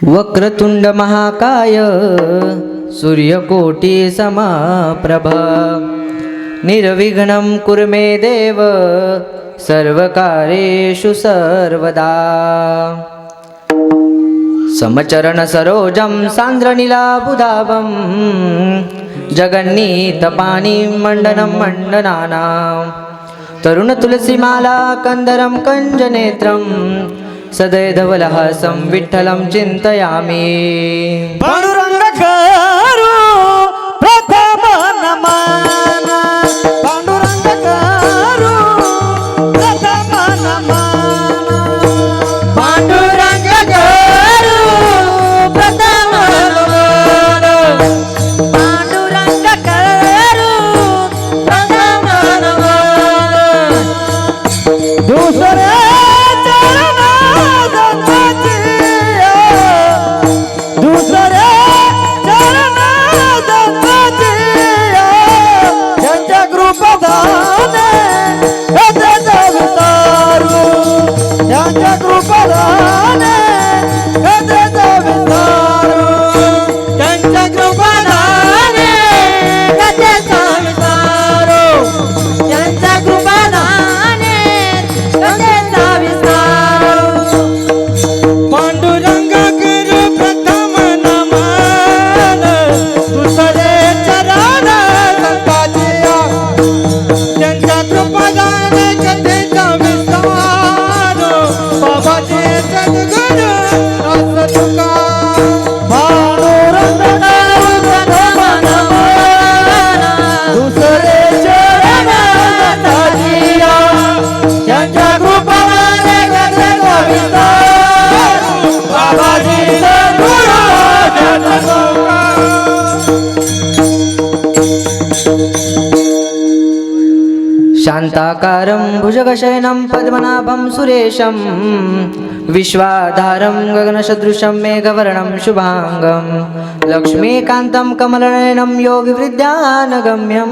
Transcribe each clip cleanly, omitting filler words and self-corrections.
वक्रतुंड महाकाय सूर्यकोटी समप्रभा निर्विघ्नं कुरु मे देव सर्वकार्येषु सर्वदा। समचरण सरोजं सान्द्रनीलाबुधावं जगन्नीतपाणि मण्डनं मण्डनानां तरुणतुलसीमाला कंदरं कञ्जनेत्रं सदैधवलहासं विठ्ठलं चिन्तयामि। पांडुरंग करू प्रथम नमन, पांडुरंग करू प्रथम नमन, पांडुरंग करू प्रथम नमन, पांडुरंग करू प्रथम नमन, दुसरे शान्ताकारं भुजगशयनं पद्मनाभं सुरेशं विश्वाधारं गगनसदृशं मेघवर्णं शुभांगं लक्ष्मीकान्तं कमलनयनं योगिवृद्धानगम्यं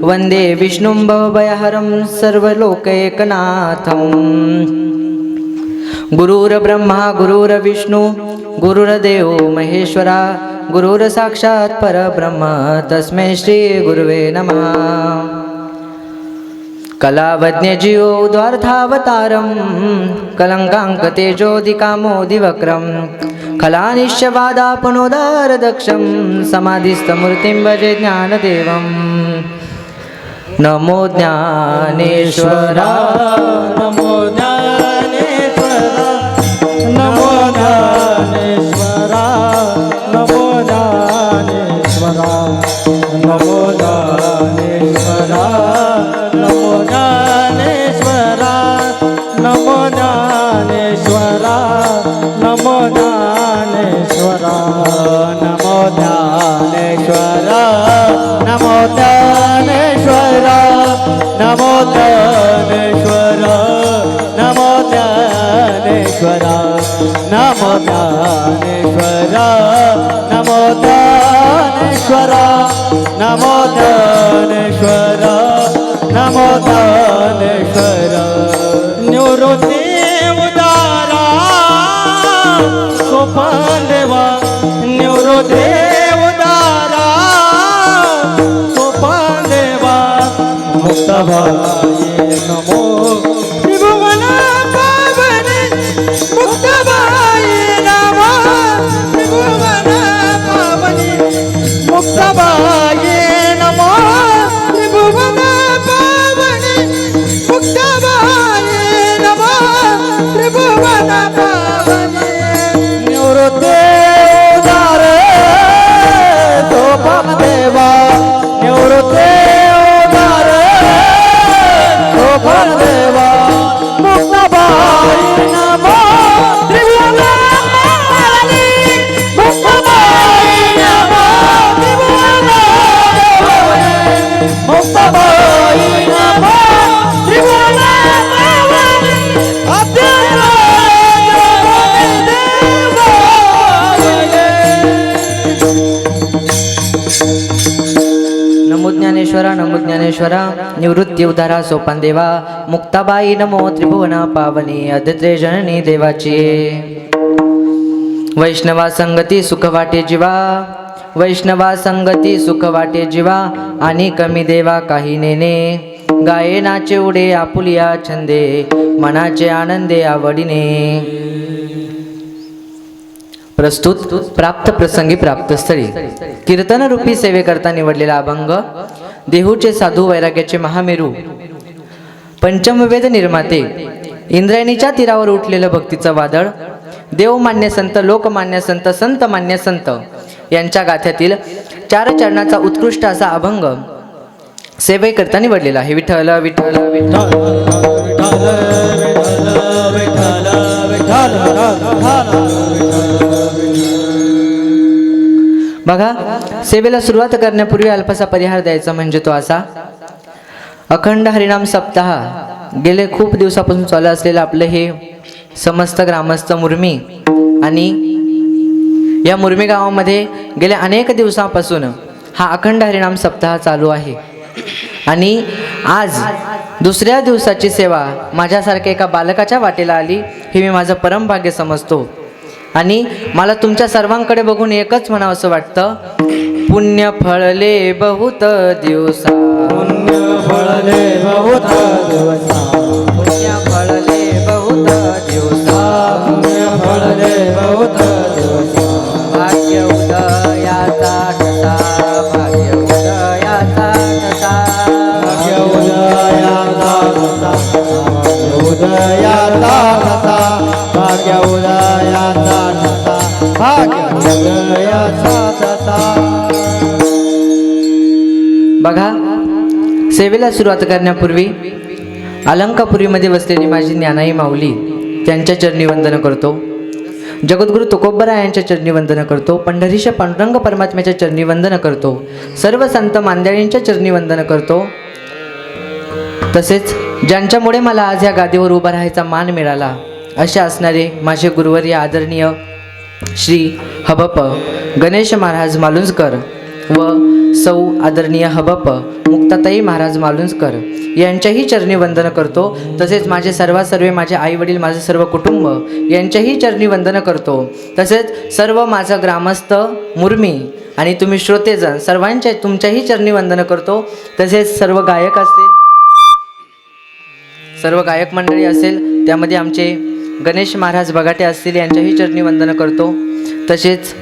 वन्दे विष्णुं भवभयहरं सर्वलोकैकनाथं। गुरुर्ब्रह्मा गुरुर्विष्णु गुरुर्देवो महेश्वरा गुरुर्साक्षात् परब्रह्म तस्मै श्री गुरुवे नमः। कलावज्ञजीवोद्वार्थावतारं कलङ्काङ्कतेजोदिकामोदिवक्रं खलानिश्चवादापनोदारदक्षं समाधिस्थमूर्तिं भजे ज्ञानदेवं। नमो ज्ञानेश्वरा नमो ज्ञानेश्वरा, नमो ज्ञानेश्वरा, नमो ज्ञानेश्वरा, नमो ज्ञानेश्वरा, नमो ज्ञानेश्वरा, नमो ज्ञानेश्वरा, नमो ज्ञानेश्वरा, नमो ज्ञानेश्वरा, नमो ज्ञानेश्वरा, नमो ज्ञानेश्वरा, नमो ज्ञानेश्वरा, नमो ज्ञानेश्वरा, नमो ज्ञानेश्वरा, नमो ज्ञानेश्वरा, नमो ज्ञानेश्वरा। निवृत्ती उदारा सोपान देवा, निवृत्ती उदारा सोपान देवा, मुक्ताबाई नमो त्रिभुवन पावनी, मुक्ताबाई नमो त्रिभुवन पावनी, मुक्ताबाई नमो त्रिभुवन पावनी, मुक्ताबाई नमो त्रिभुवन पावनी। निवृत्ती उदारे सोपान देवा, निवृत्ती देवा, मुक्ताबाई नमो त्रिभुवन पावनी, मुक्ताबाई नमो त्रिभुवन पावनी, मुक्ताबाई नमो त्रिभुवन पावनी, नमो ज्ञानेश्वरा नमो ज्ञानेश्वरा निवृत्ती उद्धारा सोपान देवा मुक्ताबाई नमो त्रिभुवन पावनी आदित्य जननी देवाची। वैष्णवा संगती सुख वाटे जीवा, वैष्णवा संगती सुख वाटे जीवा, आणि कमी देवा काही नेने, गायनाचे उडे आपुलिया छंदे, मनाचे आनंदे आवडीने. प्रस्तुत प्राप्त प्रसंगी प्राप्त स्थळी कीर्तन रूपी सेवेकरता निवडलेला अभंग, देहूचे साधू वैराग्याचे महामेरू, पंचमवेद निर्माते, इंद्रायणीच्या तीरावर उठलेलं भक्तीचं वादळ, देवमान्य संत, लोकमान्य संत, संत मान्य संत यांच्या गाथ्यातील 4 चरणाचा उत्कृष्ट असा अभंग सेवेकरता निवडलेला आहे. विठ्ठल विठ्ठल विठ्ठल. बघा, सेवेला सुरुवात करण्यापूर्वी अल्पसा परिहार द्यायचा, म्हणजे तो असा: अखंड हरिनाम सप्ताह गेले खूप दिवसापासून चालू असलेलं आपलं हे समस्त ग्रामस्थ मुरमी, आणि या मुरमी गावामध्ये गेल्या अनेक दिवसापासून हा अखंड हरिनाम सप्ताह चालू आहे. आणि आज दुसऱ्या दिवसाची सेवा माझ्यासारख्या एका बालकाच्या वाटेला आली, हे मी माझं परम भाग्य समजतो. आणि मला तुमच्या सर्वांकडे बघून एकच म्हणावं असं वाटतं: पुण्य फळले बहुत दिवसा, पुण्य फळले बहुत दिवसा, पुण्य फळले बहुत दिवसा, पुण्य फळले बहुत दिवसा. भाग्य उदयाचा ठसा, भाग्य उदयाचा ठसा, भाग्य उदयाचा ठसा, भाग्य उदयाचा ठसा, भाग्य उदयाचा ठसा, भाग्य उदयाचा ठसा. बघा, सेवेला सुरुवात करण्यापूर्वी अलंकापुरीमध्ये बसलेली माझी ज्ञानाई माऊली त्यांच्या चरणी वंदन करतो. जगद्गुरु तुकोबरा यांच्या चरणी वंदन करतो. पंढरीश पांडुरंग परमात्म्याच्या चरणी वंदन करतो. सर्व संत मांद्याळींच्या चरणी वंदन करतो. तसेच ज्यांच्यामुळे मला आज या गादीवर उभा राहायचा मान मिळाला असे असणारे माझे गुरुवर्य आदरणीय श्री हबप गणेश महाराज मालुंजकर व सौ आदरणीय हबप मुक्ताताई महाराज मालुंजकर यांच्याही चरणी वंदन करतो. तसेच माझे सर्वे माझे आई वडील, माझे सर्व कुटुंब यांच्याही चरणी वंदन करतो. तसेच सर्व माझं ग्रामस्थ मुरमी आणि तुम्ही श्रोतेजन सर्वांच्या तुमच्याही चरणी वंदन करतो. तसेच सर्व गायक असतील, सर्व गायक मंडळी असेल, त्यामध्ये आमचे गणेश महाराज बगाटे असतील यांच्याही चरणी वंदन करतो. तसेच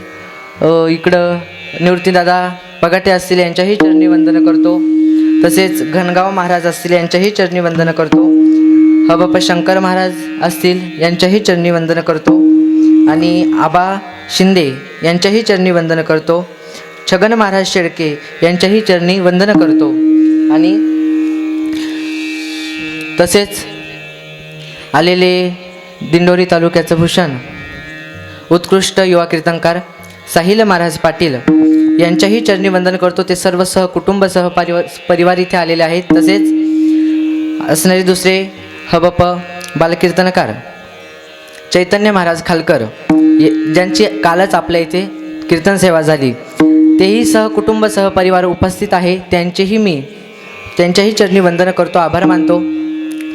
इकडं निवृत्तीदादा बगाटे असतील यांच्याही चरणी वंदन करतो. तसेच घनगाव महाराज असतील यांच्याही चरणी वंदन करतो. हबप शंकर महाराज असतील यांच्याही चरणी वंदन करतो. आणि आबा शिंदे यांच्याही चरणी वंदन करतो. छगन महाराज शेळके यांच्याही चरणी वंदन करतो. आणि तसेच आलेले दिंडोरी तालुक्याचं भूषण उत्कृष्ट युवा कीर्तनकार साहिल महाराज पाटील यांच्याही चरणी वंदन करतो. ते सर्व कुटुंब परिवार इथे आलेले आहेत. तसेच असणारे दुसरे हबप बालकीर्तनकार चैतन्य महाराज खालकर ज्यांची कालच आपल्या इथे कीर्तन सेवा झाली, तेही सहकुटुंब सहपरिवार उपस्थित आहे. त्यांच्याही चरणी वंदन करतो, आभार मानतो.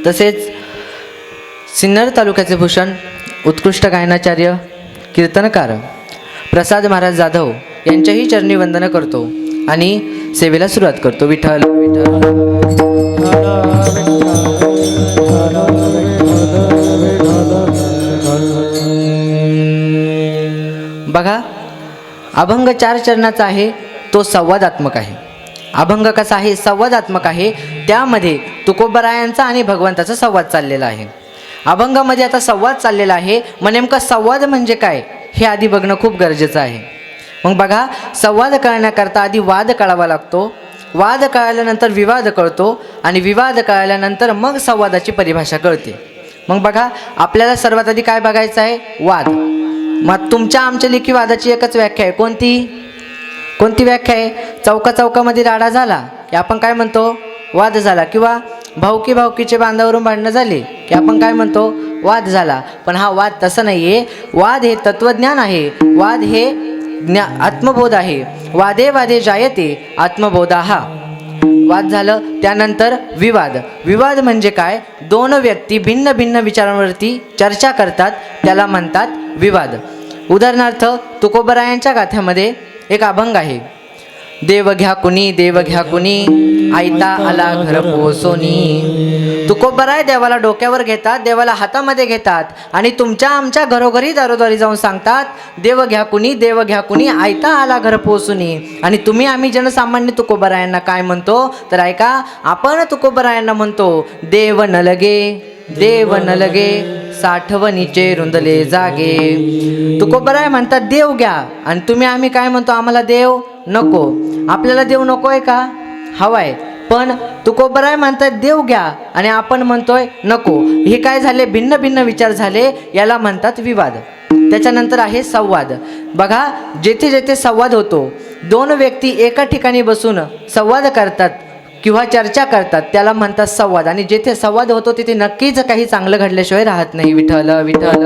तसेच सिन्नर तालुक्याचे भूषण उत्कृष्ट गायनाचार्य कीर्तनकार प्रसाद महाराज जाधव यांच्याही चरणी वंदन करतो आणि सेवेला सुरुवात करतो. विठ्ठल बघा, अभंग 4 चरणाचा आहे, तो संवादात्मक आहे. अभंग कसा आहे? संवादात्मक आहे. त्यामध्ये तुकोबरायांचा आणि भगवंताचा संवाद चाललेला आहे. अभंगामध्ये आता संवाद चाललेला आहे, मग नेमका संवाद म्हणजे काय हे आधी बघणं खूप गरजेचं आहे. मग बघा, संवाद कळण्याकरता आधी वाद कळावा लागतो. वाद कळाल्यानंतर विवाद कळतो आणि विवाद कळाल्यानंतर मग संवादाची परिभाषा कळते. मग बघा, आपल्याला सर्वात आधी काय बघायचं आहे? वाद. मग तुमच्या आमच्या लेखी वादाची एकच व्याख्या आहे. कोणती व्याख्या आहे? चौकामध्ये राडा झाला की आपण काय म्हणतो? वाद झाला. किंवा भाऊकीचे बांधावरून भांडणं झाली की आपण काय म्हणतो? वाद झाला. पण हा वाद तसं नाही आहे. वाद हे तत्वज्ञान आहे. वाद हे आत्मबोध आहे. वादे जायते आत्मबोधा. हा वाद झालं. त्यानंतर विवाद म्हणजे काय? 2 व्यक्ती भिन्न विचारांवरती चर्चा करतात, त्याला म्हणतात विवाद. उदाहरणार्थ तुकोबरायांच्या गाथ्यामध्ये एक अभंग आहे. देव घ्या कुणी आयता आला घर पोसोनी. तुकोबराय देवाला डोक्यावर घेतात, देवाला हातामध्ये घेतात आणि तुमच्या आमच्या घरोघरी दारोदारी जाऊन सांगतात, देव घ्या कुणी आयता आला घर पोसोनी. आणि तुम्ही आम्ही जनसामान्य तुकोबरायांना काय म्हणतो तर ऐका, आपण तुकोबरायांना म्हणतो, देव न लगे साठवणीचे रुंदले जागे. तुकोबराय म्हणतात देव घ्या आणि तुम्ही आम्ही काय म्हणतो, आम्हाला देव नको. आपल्याला देव नकोय का? हवाय. पण तुकोबराय म्हणतात देव घ्या आणि आपण म्हणतोय नको. हे काय झाले? भिन्न भिन्न विचार झाले. याला म्हणतात विवाद. त्याच्यानंतर आहे संवाद. बघा, जेथे जेथे संवाद होतो, दोन व्यक्ती एका ठिकाणी बसून संवाद करतात किंवा चर्चा करतात, त्याला म्हणतात संवाद. आणि जेथे संवाद होतो तिथे नक्कीच काही चांगलं घडल्याशिवाय राहत नाही. विठ्ठल विठ्ठल.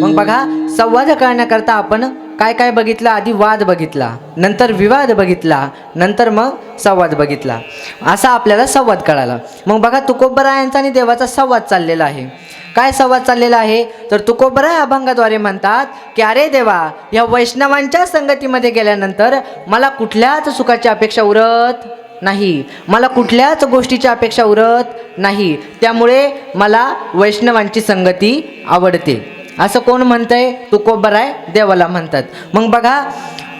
मग बघा, संवाद करण्याकरता आपण काय काय बघितलं? आधी वाद बघितला, नंतर विवाद बघितला, नंतर मग संवाद बघितला. असा आपल्याला संवाद कळाला. मग बघा, तुकोबरायांचा आणि देवाचा संवाद चाललेला आहे. काय संवाद चाललेला आहे तर तुकोबराय अभंगाद्वारे म्हणतात की अरे देवा, या वैष्णवांच्या संगतीमध्ये गेल्यानंतर मला कुठल्याच सुखाची अपेक्षा उरत नाही, मला कुठल्याच गोष्टीची अपेक्षा उरत नाही. त्यामुळे मला वैष्णवांची संगती आवडते. असं कोण म्हणतंय? तुकोबराय देवाला म्हणतात. मग बघा,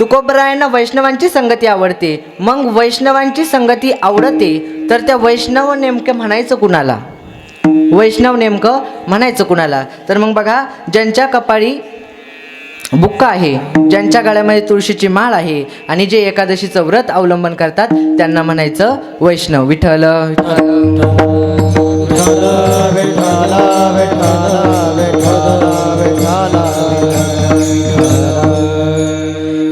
तुकोबरायांना वैष्णवांची संगती आवडते. मग वैष्णवांची संगती आवडते तर त्या वैष्णव नेमकं म्हणायचं कुणाला? वैष्णव नेमकं म्हणायचं कुणाला? तर मग बघा, ज्यांच्या कपाळी बुक्का आहे, ज्यांच्या गळ्यामध्ये तुळशीची माळ आहे आणि जे एकादशीचं व्रत अवलंबन करतात, त्यांना म्हणायचं वैष्णव. विठ्ठल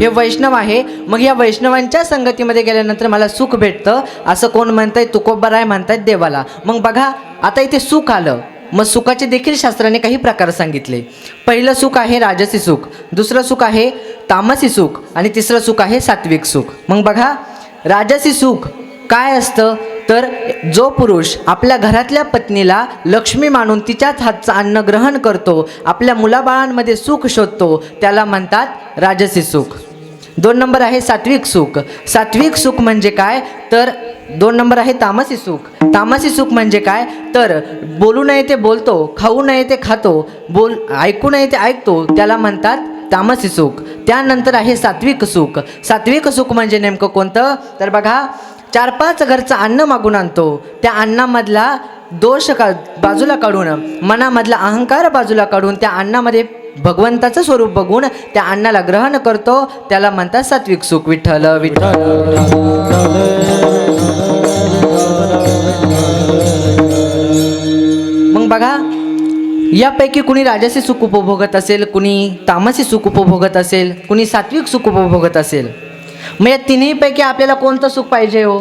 हे वैष्णव आहे. मग या वैष्णवांच्या संगतीमध्ये गेल्यानंतर मला सुख भेटतं, असं कोण म्हणतंय? तुकोबराय म्हणतायत देवाला. मग बघा, आता इथे सुख आलं. मग सुखाचे देखील शास्त्राने काही प्रकार सांगितले. पहिलं सुख आहे राजसी सुख, दुसरं सुख आहे तामसी सुख आणि तिसरं सुख आहे सात्विक सुख. मग बघा, राजसी सुख काय असतं तर जो पुरुष आपल्या घरातल्या पत्नीला लक्ष्मी मानून तिच्याच हातचं अन्न ग्रहण करतो, आपल्या मुलाबाळांमध्ये सुख शोधतो, त्याला म्हणतात राजसी सुख. 2 नंबर आहे सात्विक सुख. सात्विक सुख म्हणजे काय तर 2 नंबर आहे तामसी सुख. तामसी सुख म्हणजे काय तर बोलू नये ते बोलतो, खाऊ नये ते खातो, ऐकू नये ते ऐकतो, त्याला म्हणतात तामसी सुख. त्यानंतर आहे सात्विक सुख. सात्विक सुख म्हणजे नेमकं कोणतं तर बघा, 4-5 घरचं अन्न मागून आणतो, त्या अन्नामधला दोष बाजूला काढून, मनामधला अहंकार बाजूला काढून त्या अन्नामध्ये भगवंताचं स्वरूप बघून त्या अन्नाला ग्रहण करतो, त्याला म्हणतात सात्विक सुख. विठ्ठल विठ्ठल. मग बघा, यापैकी कुणी राजसी सुख उपभोगत असेल, कुणी तामसी सुख उपभोगत असेल, कुणी सात्विक सुख उपभोगत असेल. मग या तिन्हीपैकी आपल्याला कोणतं सुख पाहिजे हो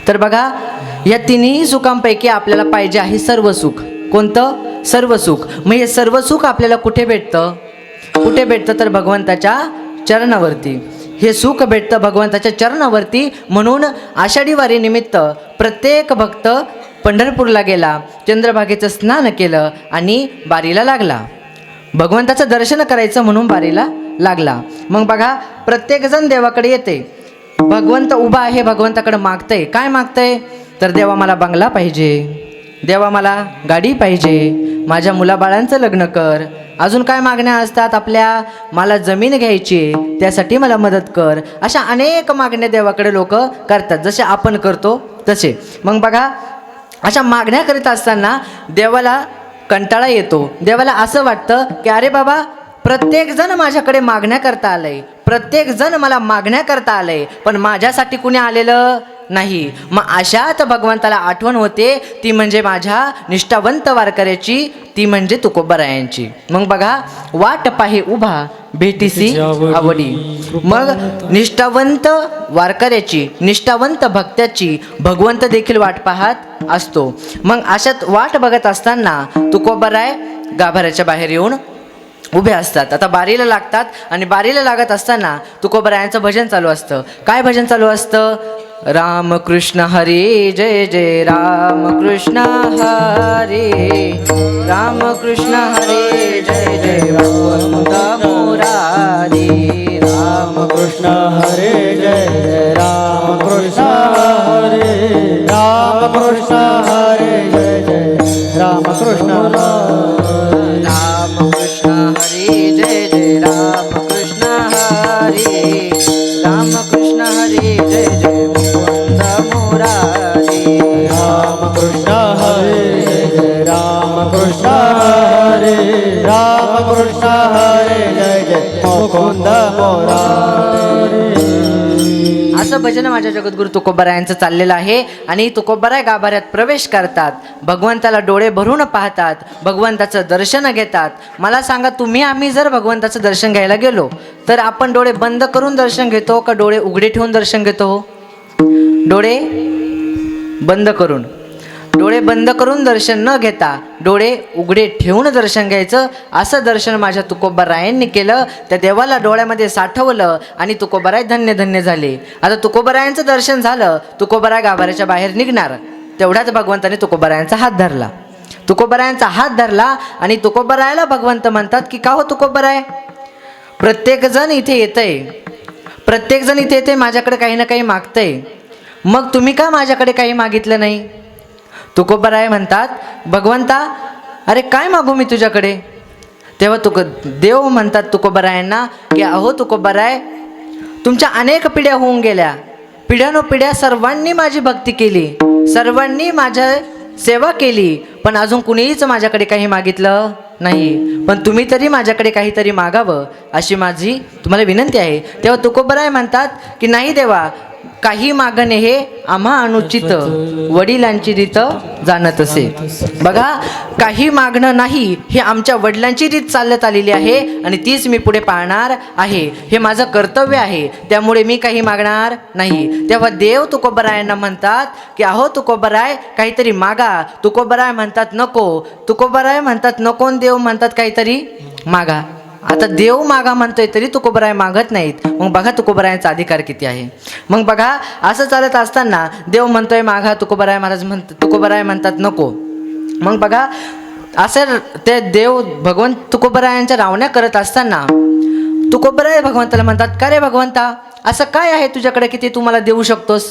तर बघा, या तिन्ही सुखांपैकी आपल्याला पाहिजे आहे सर्व सुख. कोणतं? सर्व सुख. मग हे सर्व सुख आपल्याला कुठे भेटतं? कुठे भेटतं तर भगवंताच्या चरणावरती. हे सुख भेटतं भगवंताच्या चरणावरती. म्हणून आषाढी वारी निमित्त प्रत्येक भक्त पंढरपूरला गेला, चंद्रभागेचं स्नान केलं आणि बारीला लागला. भगवंताचं दर्शन करायचं म्हणून बारीला लागला. मग बघा, प्रत्येकजण देवाकडे येते. भगवंत उभा आहे, भगवंताकडे मागतंय. काय मागतंय तर देवा मला बंगला पाहिजे, देवा मला गाडी पाहिजे, माझ्या मुलाबाळांचं लग्न कर. अजून काय मागण्या असतात आपल्या? मला जमीन घ्यायची, त्यासाठी मला मदत कर. अशा अनेक मागण्या देवाकडे लोक करतात, जसे आपण करतो तसे. मग बघा, अशा मागण्या करीत असताना देवाला कंटाळा येतो. देवाला असं वाटतं की अरे बाबा, प्रत्येकजण माझ्याकडे मागण्या करता आलंय, प्रत्येकजण मला मागण्या करता आलंय, पण माझ्यासाठी कुणी आलेलं नाही. मग अशात भगवंताला आठवण होते, ती म्हणजे माझ्या निष्ठावंत वारकऱ्याची, ती म्हणजे तुकोबरायांची. मग बघा, वाट पाहे उभा भेटीसी आवडी. मग निष्ठावंत वारकऱ्याची, निष्ठावंत भक्ताची भगवंत देखील वाट पाहत असतो. मग अशात वाट बघत असताना तुकोबराय गाभाऱ्याच्या बाहेर येऊन उभे असतात. आता बारीला लागतात आणि बारीला लागत असताना तुकोबरायांचं भजन चालू असतं. काय भजन चालू असतं राम कृष्ण हरी जय जय राम कृष्ण हरी राम कृष्ण हरी जय जय मुकुंद मुरारी राम कृष्ण हरे जय जय राम कृष्ण हरे राम कृष्ण हरे जय जय राम कृष्ण राम कृष्ण हरी जय जय राम कृष्ण हरी राम कृष्ण हरी जय जय मुकुंद मुरारी राम कृष्ण हरे जय जय राम कृष्ण हरे राम कृष्ण हरे जय जय मुकुंद मुरारी असं भजन माझ्या जगद्गुरु तुकोबारायांचं चाललेलं आहे. आणि तुकोबाराय गाभाऱ्यात प्रवेश करतात, भगवंताला डोळे भरून पाहतात, भगवंताचं दर्शन घेतात. मला सांगा, आम्ही जर भगवंताचं दर्शन घ्यायला गेलो तर आपण डोळे बंद करून दर्शन घेतो का डोळे उघडे ठेवून दर्शन घेतो? डोळे बंद करून. डोळे बंद करून दर्शन न घेता डोळे उघडे ठेवून दर्शन घ्यायचं. असं दर्शन माझ्या तुकोबारायांनी केलं. त्या देवाला डोळ्यामध्ये साठवलं आणि तुकोबाराय धन्य धन्य झाले. आता तुकोबारायांचं दर्शन झालं, तुकोबाराय गाभाऱ्याच्या बाहेर निघणार, तेवढ्याच भगवंताने तुकोबारायांचा हात धरला. तुकोबारायांचा हात धरला आणि तुकोबारायाला भगवंत म्हणतात की का हो तुकोबाराय, प्रत्येकजण इथे येतंय, प्रत्येकजण इथे येते, माझ्याकडे काही ना काही मागतंय, मग तुम्ही का माझ्याकडे काही मागितलं नाही? तुकोबाराय म्हणतात, भगवंता अरे काय मागू मी तुझ्याकडे? तेव्हा देव म्हणतात तुकोबारायांना की अहो तुकोबाराय, तुमच्या अनेक पिढ्या होऊन गेल्या, पिढ्यानोपिढ्या सर्वांनी माझी भक्ती केली, सर्वांनी माझ्या सेवा केली, पण अजून कुणीच माझ्याकडे काही मागितलं नाही. पण तुम्ही तरी माझ्याकडे काहीतरी मागावं अशी माझी तुम्हाला विनंती आहे. तेव्हा तुकोबाराय म्हणतात की नाही देवा, काही मागणे हे आम्हा अनुचित, वडिलांची रीत जाणत असे. बघा, काही मागणं नाही, हे आमच्या वडिलांची रीत चालत आलेली आहे आणि तीच मी पुढे पाळणार आहे, हे माझं कर्तव्य आहे, त्यामुळे मी काही मागणार नाही. तेव्हा देव तुकोबारायांना म्हणतात की अहो तुकोबाराय काहीतरी मागा. तुकोबाराय म्हणतात नको. तुकोबाराय म्हणतात नको आणि देव म्हणतात काहीतरी मागा. आता देव मागा म्हणतोय तरी तुकोबाराय मागत नाहीत. मग बघा तुकोबारायांचा अधिकार किती आहे. मग बघा, असं चालत असताना देव म्हणतोय मागा, तुकोबाराय महाराज तुकोबाराय म्हणतात नको. मग बघा, असं ते देव भगवंत तुकोबारायांच्या रावण्या करत असताना तुकोबाराय भगवंताला म्हणतात, का रे भगवंता, असं काय आहे तुझ्याकडे की ते तुम्हाला देऊ शकतोस?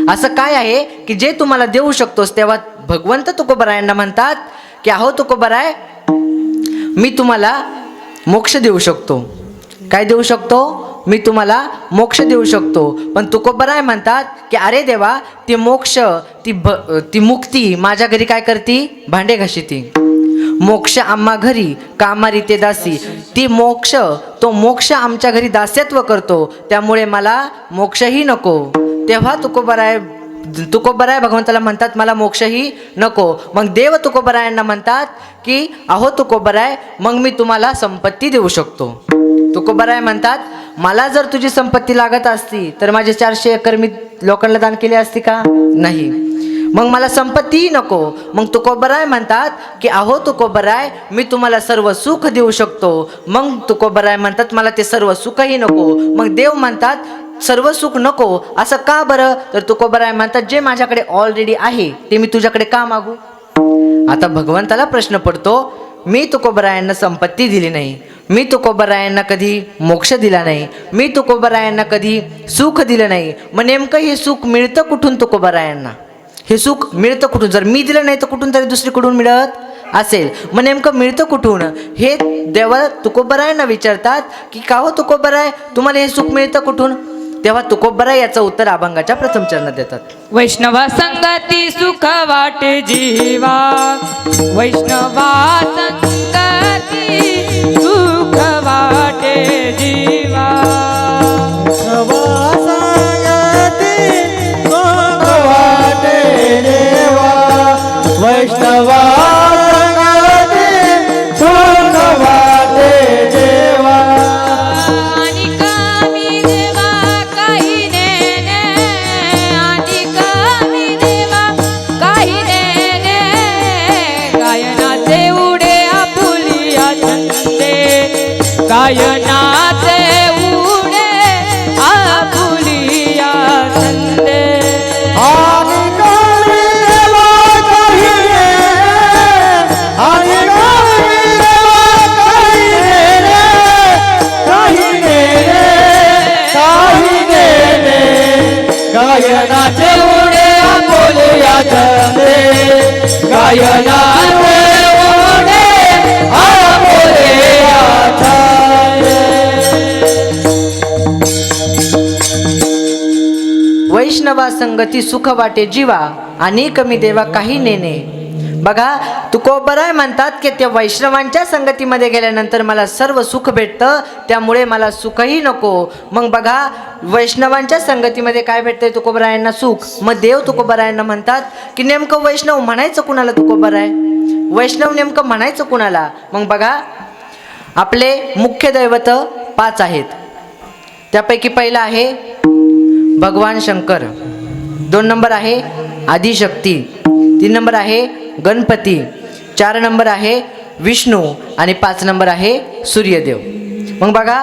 असं काय आहे की जे तुम्हाला देऊ शकतोस? तेव्हा भगवंत तुकोबारायांना म्हणतात की अहो तुकोबाराय, मी तुम्हाला मोक्ष देऊ शकतो. काय देऊ शकतो? मी तुम्हाला मोक्ष देऊ शकतो. पण तुकोबाराय म्हणतात की अरे देवा, ती मोक्ष, ती मुक्ती माझ्या घरी काय करती? भांडे घाशीती. मोक्ष आम्हा घरी कामारी ते दासी. ती मोक्ष, तो मोक्ष आमच्या घरी दास्यत्व करतो, त्यामुळे मला मोक्षही नको. तेव्हा तुकोबाराय भगवंताला म्हणतात मला मोक्षही नको. मग देव तुकोबारायांना म्हणतात की अहो तुकोबाराय, मग मी तुम्हाला संपत्ती देऊ शकतो. तुकोबाराय म्हणतात, मला जर तुझी संपत्ती लागत असती तर माझे 400 एकर मी लोकांना दान केले असती का? नाही. मग मला संपत्तीही नको. मग तुकोबाराय म्हणतात की अहो तुकोबाराय, मी तुम्हाला सर्व सुख देऊ शकतो. मग तुकोबाराय म्हणतात मला ते सर्व सुखही नको. मग देव म्हणतात सर्व सुख नको, असं का बरं? तर तुकोबाराय म्हणतात जे माझ्याकडे ऑलरेडी आहे ते मी तुझ्याकडे का मागू? आता भगवंताला प्रश्न पडतो, मी तुकोबारायांना संपत्ती दिली नाही, मी तुकोबारायांना कधी मोक्ष दिला नाही, मी तुकोबारायांना कधी सुख दिलं नाही, मग नेमकं हे सुख मिळतं कुठून तुकोबारायांना? हे सुख मिळतं कुठून? जर मी दिलं नाही तर कुठून तरी दुसरीकडून मिळत असेल, मग नेमकं मिळतं कुठून? हे देवा तुकोबारायांना विचारतात की का हो तुकोबाराय, तुम्हाला हे सुख मिळतं कुठून? तेव्हा तुकोबाराय याचं उत्तर अभंगाच्या प्रथम चरणात देतात. वैष्णवा संगती सुख वाटे जीवा, वैष्णवा संगती सुख वाटे जीवा. वैष्णवा संगती सुख वाटे देवा. आणि कमी देवा काही नेने, आणि कमी देवा काही नेने. गायनाचे उडे आपुलिया छंदे, गायनाचे उडे आपुलिया छंदे. नयनाचे ओढे आपोले आछाये. वैष्णवा संगती सुख वाटे जीवा आणि कमी देवा काही नेणे. बघा तुकोबराय म्हणतात की त्या वैष्णवांच्या संगतीमध्ये गेल्यानंतर मला सर्व सुख भेटतं, त्यामुळे मला सुखही नको. मग बघा वैष्णवांच्या संगतीमध्ये काय भेटतंय तुकोबरायांना? सुख. मग देव तुकोबरायांना म्हणतात की नेमकं वैष्णव म्हणायचं कुणाला? तुकोबराय वैष्णव नेमकं म्हणायचं कुणाला? मग बघा आपले मुख्य दैवत 5 आहेत. त्यापैकी पहिला आहे भगवान शंकर, 2 नंबर आहे आदिशक्ती, 3 नंबर आहे गणपती, 4 नंबर आहे विष्णू आणि 5 नंबर आहे सूर्यदेव. मग बघा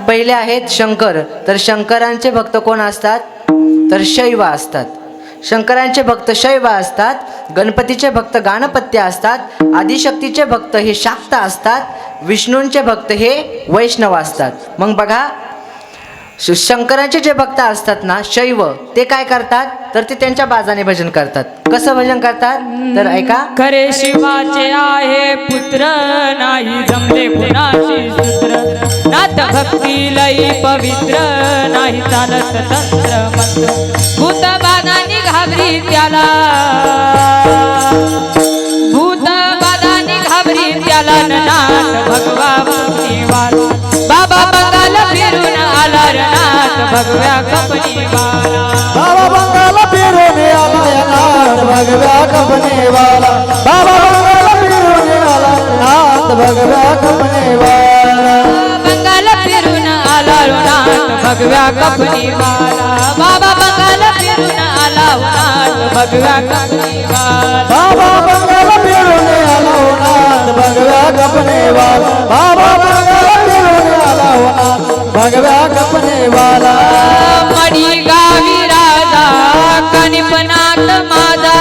पहिले आहेत शंकर. तर शंकरांचे भक्त कोण असतात? तर शैव असतात. शंकरांचे भक्त शैव असतात. गणपतीचे भक्त गाणपत्य असतात. आदिशक्तीचे भक्त हे शाक्त असतात. विष्णूंचे भक्त हे वैष्णव असतात. मग बघा शंकरांचे जे भक्त असतात ना शैव, ते काय करतात? तर ते त्यांच्या बाजाने भजन करतात. कसं भजन करतात? तर ऐका. खरे शिवाचे आहे पुत्र, नाही जमले कुणाशी सूत्र. नाथ भक्ती लई पवित्र, नाही चालत तंत्र मंत्र. भूत बाधानी घाबरी त्याला, भूत बाधानी घाबरी त्याला. नाथ भगवा भक्तीवाला, बाबा बंगाल फिरून आला रे नाथ भगव्या कपनीवाला. बाबा बंगाला फिरून आला या नाथ भगव्या कपनेवाला. बाबा बंगाला फिरून आला नाथ भगव्या कपनेवाला. बंगाल फिरून आला रे नाथ भगव्या कपनीवाला. बाबा बंगाल फिरून आला नाथ भगव्या कपनीवाला. बाबा बंगाला फिरून आला नाथ भगव्या कपनेवाला. बाबा बंगाला फिरून आला नाथ भगव्या कपनेवाला. मडी गावी राजा कनिपनाथ माझा,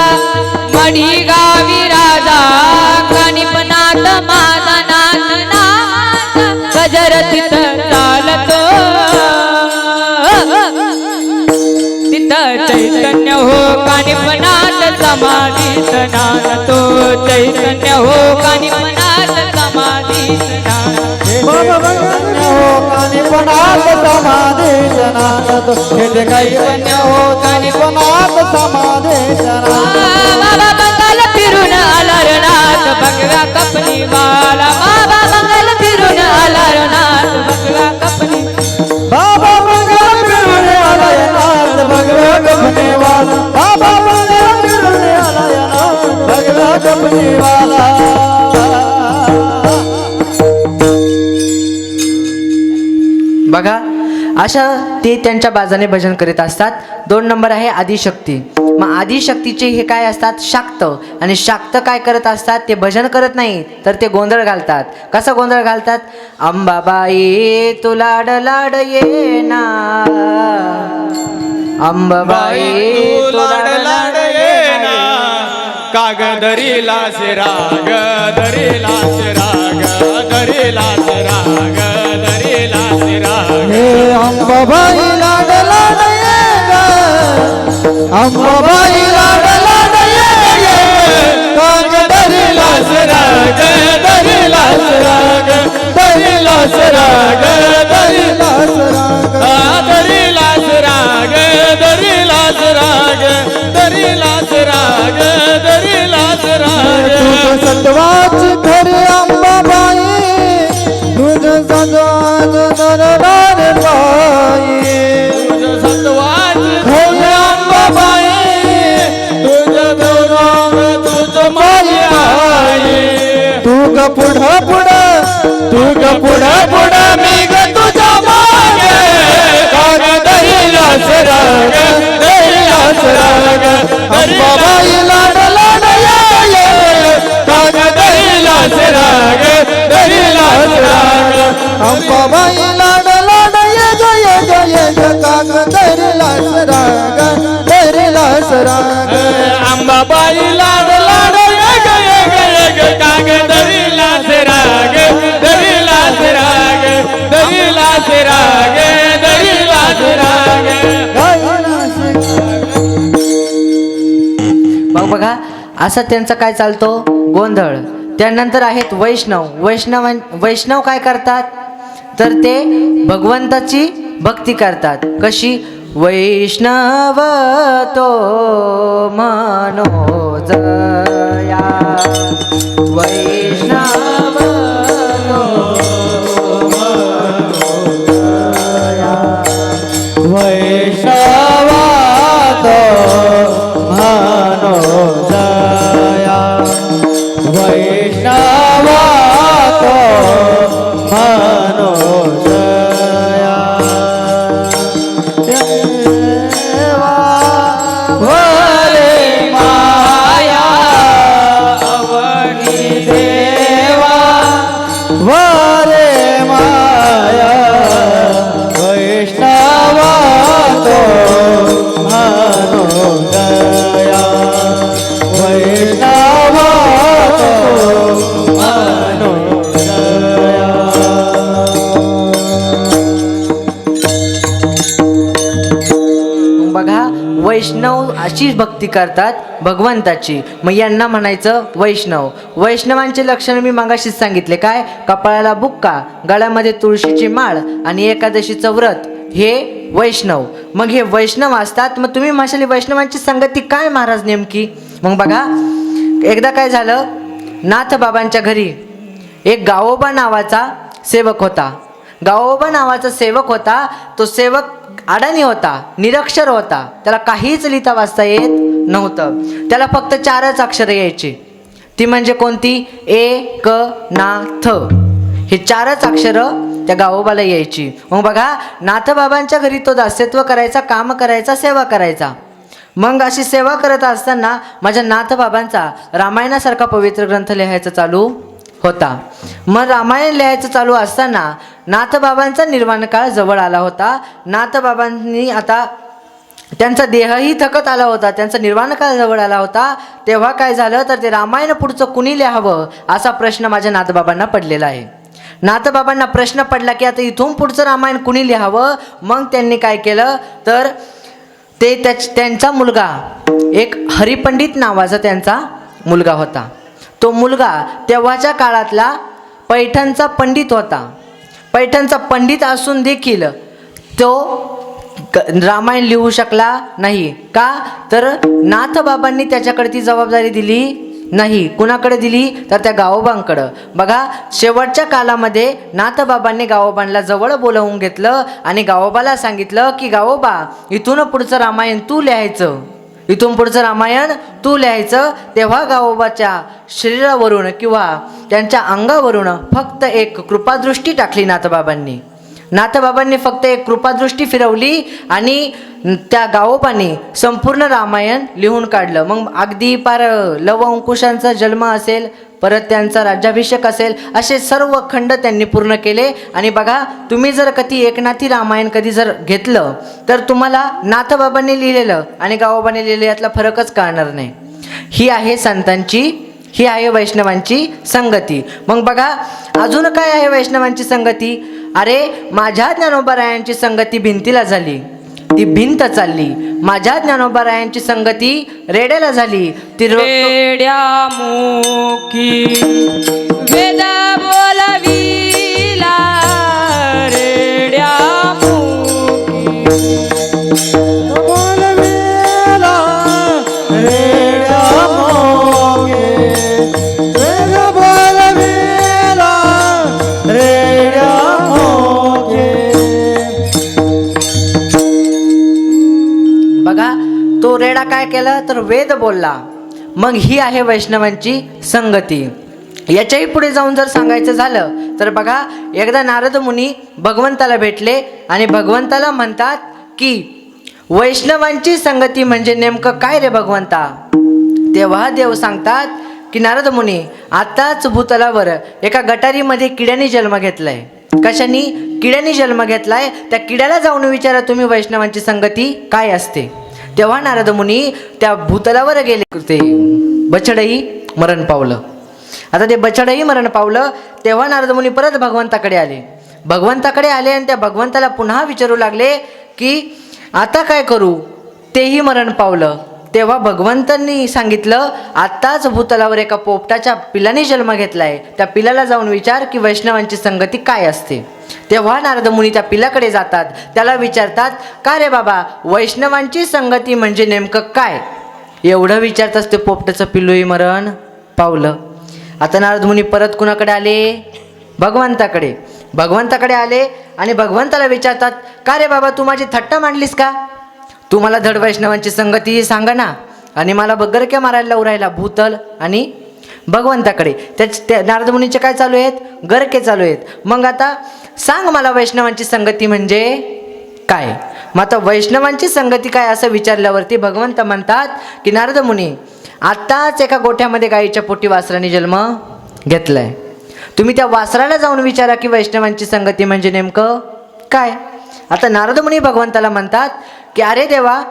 मडी गावी राजा कनिपनाथ माझा. नाथ नाथ गजर तिथं चालतो, तिथं चैतन्य हो कानिपनाथ समाधीत नांदतो. चैतन्य हो कानिपनाथ समाधीत नांदतो. बाबा बंगाला हो कानिपनाथ समाधी जनात. हे कैवन्य हो कानिपनाथ समाधी जनात. बाबा बंगाल फिरून आला रे नाथ भगव्या कपनीवाला. बाबा बंगाल फिरून आला रे नाथ भगव्या कपनी. बाबा बंगाला फिरून आला या नाथ भगव्या कपनेवाला. बाबा बंगाला फिरून आला या नाथ भगव्या कपनेवाला. बघा अशा ते त्यांच्या बाजाने भजन करीत असतात. 2 नंबर आहे आदिशक्ती. मग आदिशक्तीचे हे काय असतात? शाक्त. आणि शाक्त काय करत असतात? ते भजन करत नाही तर ते गोंधळ घालतात. कसा गोंधळ घालतात? अंबाबाई तू लाड लाड ये ना, अंबाबाई तू लाड लाड ये ना. कागदरीला राग दरीला राग दरीला राग दरीला राग. हे अंबाबाई लाड लाड ये ग, अंबाबाई लाड लाड ये ग. कागदरीला राग दरीला राग दरीला राग दरीला राग. दरीला राग दरीला राग दरीला राग दरीला राग. तुझ सत्वाची खरी अंबाबाई, तुझ सत्वाच नरनार बाई. सत्वाच खरी अंबाबाई, तुझ तुझ माझी आई. तू ग पुढं पुढं, तू ग पुढं पुढं, मी ग तुझ्या मागे. दरीला राग दरीला राग अंबाबाई लाड लाड ये ये. दरीला राग दरीला राग. अंबाबाई लाड लाड ये ग ये ग ये ग. काग दरीलास राग दरीलास राग. अंबाबाई लाड लाड ग काग दरीला राग दरीला राग दरीला राग दरीला राग. मग बघा असा त्यांचा काय चालतो गोंधळ. त्यानंतर आहेत वैष्णव काय करतात तर ते भगवंताची भक्ती करतात. कशी? वैष्णव तो मनोजया, वैष्णव तो मनोजया, वैष्णवा तो मनोजया, वैष्णवा तो मनोजया. देवा वरे माया अवनी देवा वरे माया, वैष्णवा तो मनोजया, वैष्णवा तो मनोजया. बघा वैष्णव अशीच भक्ती करतात भगवंताची. मग यांना म्हणायचं वैष्णव. वैष्णवांचे लक्षण मी मगाशीच सांगितले. काय? कपाळाला बुक्का, गळ्यामध्ये तुळशीची माळ आणि एकादशीचं व्रत, हे वैष्णव. मग हे वैष्णव असतात. मग तुम्ही म्हणाले वैष्णवांची संगती काय महाराज नेमकी? मग बघा एकदा काय झालं, नाथबाबांच्या घरी एक गावोबा नावाचा सेवक होता. गावोबा नावाचा सेवक होता. तो सेवक अडाणी होता, निरक्षर होता. त्याला काहीच लिहिता वाचता येत नव्हतं. त्याला फक्त 4च अक्षरं यायची. ती म्हणजे कोणती? ए क ना थ. हे 4च अक्षरं त्या गावोबाला यायची. मग बघा नाथबाबांच्या घरी तो दास्यत्व करायचा, काम करायचा, सेवा करायचा. मग अशी सेवा करत असताना माझ्या नाथबाबांचा रामायणासारखा पवित्र ग्रंथ लिहायचा चालू होता. मग रामायण लिहायचं चालू असताना नाथबाबांचा निर्वाण काळ जवळ आला होता. नाथबाबांनी आता त्यांचा देहही थकत आला होता, त्यांचा निर्वाण काळ जवळ आला होता. तेव्हा काय झालं तर ते रामायण पुढचं कुणी लिहावं असा प्रश्न माझ्या नाथबाबांना पडलेला आहे. नाथबाबांना प्रश्न पडला की आता इथून पुढचं रामायण कुणी लिहावं. मग त्यांनी काय केलं तर ते त्यांचा मुलगा, एक हरिपंडित नावाचा त्यांचा मुलगा होता. तो मुलगा तेव्हाच्या काळातला पैठणचा पंडित होता. पैठणचा पंडित असून देखील तो रामायण लिहू शकला नाही. का तर नाथबाबांनी त्याच्याकडे ती जबाबदारी दिली नाही. कुणाकडे दिली तर त्या गावोबांकडं. बघा शेवटच्या कालामध्ये नाथबाबांनी गावोबांना जवळ बोलावून घेतलं आणि गावोबाला सांगितलं की गावोबा इथून पुढचं रामायण तू लिहायचं, इथून पुढचं रामायण तू लिहायचं. तेव्हा गावोबाच्या शरीरावरून किंवा त्यांच्या अंगावरून फक्त एक कृपादृष्टी टाकली नाथबाबांनी. नाथबाबांनी फक्त एक कृपादृष्टी फिरवली आणि त्या गावोबांनी संपूर्ण रामायण लिहून काढलं. मग अगदी पार लव अंकुशांचा जन्म असेल, परत त्यांचा राज्याभिषेक असेल, असे सर्व खंड त्यांनी पूर्ण केले. आणि बघा तुम्ही जर कधी एकनाथी रामायण कधी जर घेतलं तर तुम्हाला नाथबाबांनी लिहिलेलं आणि गावोबांनी लिहिलेलं यातला फरकच कळणार नाही. ही आहे संतांची, ही आहे वैष्णवांची संगती. मग बघा अजून काय आहे वैष्णवांची संगती? अरे माझ्या ज्ञानोबारायांची संगती भिंतीला झाली, ती भिंत चालली. माझ्या ज्ञानोबारायांची संगती रेड्याला झाली, ती रेड्यामुखी वेद बोलविला, रेड्यामुखी बोलविला रेड्या मोगे, वेद बोलविला रेड्या मोगे. बघा तो रेडा काय केला तर वेद बोलला. मग ही आहे वैष्णवांची संगती. याच्याही पुढे जाऊन जर सांगायचं झालं तर बघा एकदा नारद मुनी भगवंताला भेटले आणि भगवंताला म्हणतात की वैष्णवांची संगती म्हणजे नेमकं काय रे भगवंता? तेव्हा देव सांगतात की नारद मुनी आताच भूतलावर एका गटारीमध्ये किड्याने जन्म घेतलाय. कशाने? किड्याने जन्म घेतलाय. त्या किड्याला जाऊन विचारा तुम्ही वैष्णवांची संगती काय असते. तेव्हा नारद मुनी त्या भूतलावर गेले. ते बछडही मरण पावलं. आता ते बछडही मरण पावलं. तेव्हा नारद मुनी परत भगवंताकडे आले. भगवंताकडे आले आणि त्या भगवंताला पुन्हा विचारू लागले की आता काय करू? तेही मरण पावलं. तेव्हा भगवंतांनी सांगितलं, आत्ताच भूतलावर एका पोपटाच्या पिलाने जन्म घेतलाय, त्या पिलाला जाऊन विचार की वैष्णवांची संगती काय असते. तेव्हा नारद मुनी त्या पिलाकडे जातात, त्याला विचारतात, का रे बाबा, वैष्णवांची संगती म्हणजे नेमकं काय? एवढं विचारताच ते पोपटाचं पिल्लूही मरण पावलं. आता नारद मुनी परत कुणाकडे आले? भगवंताकडे आले आणि भगवंताला विचारतात, का रे बाबा, तू माझी थट्टा मांडलीस का? तू मला धड वैष्णवांची संगती सांगा ना, आणि मला गरक्या मारायला लावून राहिला भूतल आणि भगवंताकडे. त्या नारद मुनीचे काय चालू आहेत? गरके चालू आहेत. मग आता सांग मला वैष्णवांची संगती म्हणजे काय? मग आता वैष्णवांची संगती काय असं विचारल्यावरती भगवंत म्हणतात की नारद मुनी, आत्ताच एका गोठ्यामध्ये गाईच्या पोटी वासराने जन्म घेतलाय. तुम्ही त्या वासराला जाऊन विचारा की वैष्णवांची संगती म्हणजे नेमकं काय? आता नारद मुनी भगवंताला म्हणतात की अरे देवा,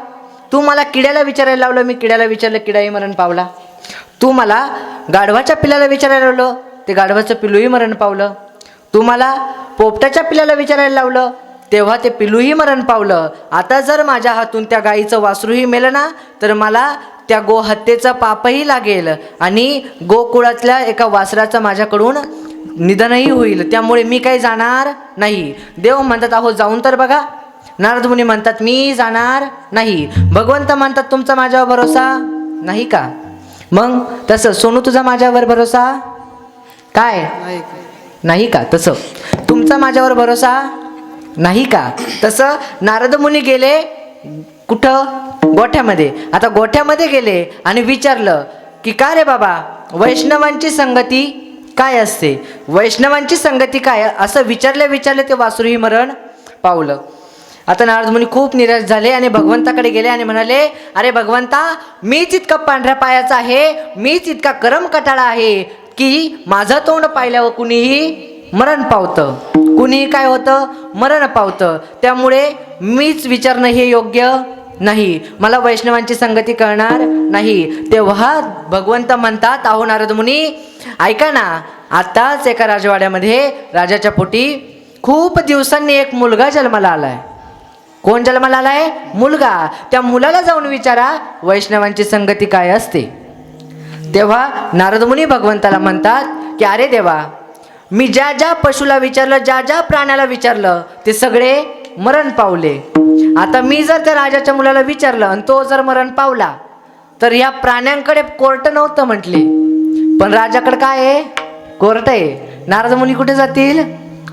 तू मला किड्याला विचारायला लावलं, मी किड्याला विचारलं, किडाही मरण पावला. तू मला गाढवाच्या पिल्लाला विचारायला लावलं, ते गाढवाचं पिल्लूही मरण पावलं. तू मला पोपटाच्या पिल्लाला विचारायला लावलं, तेव्हा ते पिल्लूही मरण पावलं. आता जर माझ्या हातून त्या गाईचं वासरूही मेलं ना, तर मला त्या गोहत्येचं पापही लागेल आणि गोकुळातल्या एका वासराचं माझ्याकडून निधनही होईल. त्यामुळे मी काही जाणार नाही. देव म्हणतात, अहो जाऊन तर बघा. नारद मुनी म्हणतात, मी जाणार नाही. भगवंत म्हणतात, तुमचा माझ्यावर भरोसा नाही का? मग तसं सोनू, तुझा माझ्यावर भरोसा काय नाही का? तसं तुमचा माझ्यावर भरोसा नाही का? तसं नारद मुनी गेले कुठं? गोठ्यामध्ये. आता गोठ्यामध्ये गेले आणि विचारलं की का रे बाबा, वैष्णवांची संगती काय असते? वैष्णवांची संगती काय असं विचारले ते वासरूही मरण पावलं. आता नारद मुनी खूप निराश झाले आणि भगवंताकडे गेले आणि म्हणाले, अरे भगवंता, मीच इतका पांढऱ्या पायाचा आहे, मीच इतका करम कटाळा आहे की माझं तोंड पाहिल्यावर कुणीही मरण पावतं, कुणीही काय होतं? मरण पावतं. त्यामुळे मीच विचारणं हे योग्य नाही, मला वैष्णवांची संगती कळणार नाही. तेव्हा भगवंत म्हणतात, अहो नारद मुनी, ऐका ना, आताच एका राजवाड्यामध्ये राजाच्या पोटी खूप दिवसांनी एक मुलगा जन्माला आलाय. कोण जन्माला आलाय? मुलगा. त्या मुलाला जाऊन विचारा वैष्णवांची संगती काय असते. तेव्हा नारद मुनी भगवंताला म्हणतात की अरे देवा, मी ज्या ज्या पशुला विचारलं, ज्या ज्या प्राण्याला विचारलं, ते सगळे मरण पावले. आता मी जर त्या राजाच्या मुलाला विचारलं आणि तो जर मरण पावला, तर या प्राण्यांकडे कोर्ट नव्हतं म्हटले, पण राजाकडे काय आहे? कोर्ट आहे. नारद मुनी कुठे जातील?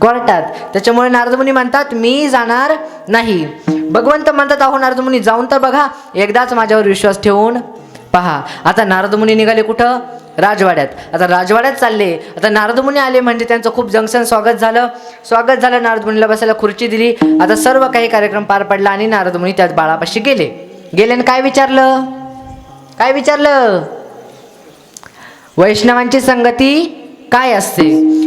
कोर्टात. त्याच्यामुळे नारद मुनी म्हणतात, मी जाणार नाही. भगवंत म्हणतात, अहो नारद मुनी, जाऊन तर बघा, एकदाच माझ्यावर विश्वास ठेवून पहा. आता नारद मुनी निघाले कुठं? राजवाड्यात. आता राजवाड्यात चालले. आता नारद मुनी आले म्हणजे त्यांचं खूप जंक्शन स्वागत झालं. नारद मुनीला बसायला खुर्ची दिली. आता सर्व काही कार्यक्रम पार पडला आणि नारद मुनी त्याच बाळापाशी गेले आणि काय विचारलं? वैष्णवांची संगती काय असते?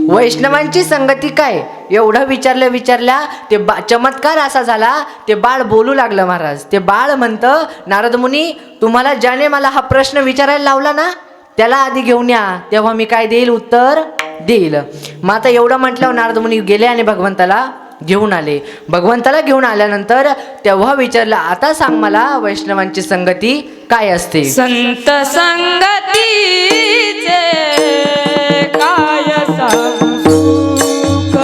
वैष्णवांची संगती काय? एवढं विचारल्या ते चमत्कार असा झाला, ते बाळ बोलू लागलं. महाराज, ते बाळ म्हणतं, नारद मुनी, तुम्हाला ज्याने मला हा प्रश्न विचारायला लावला ना, त्याला आधी घेऊन या, तेव्हा मी काय देईल? उत्तर देईल. मग आता एवढं म्हटल्यावर नारद मुनी गेले आणि भगवंताला घेऊन आले. भगवंताला घेऊन आल्यानंतर तेव्हा विचारलं, आता सांग मला वैष्णवांची संगती काय असते? संत संगतीचे काय सांगू सुख,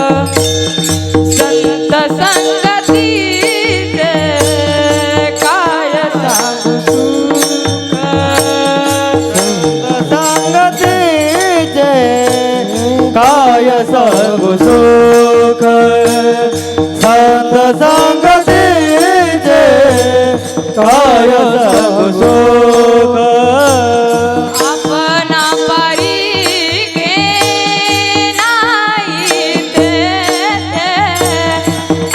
संत संगतीचे काय सांगू सुख, संगतीचे काय सांगू सुख, संत संगतीचे काय सांगू सुख. आपणा परीखे नाही देते,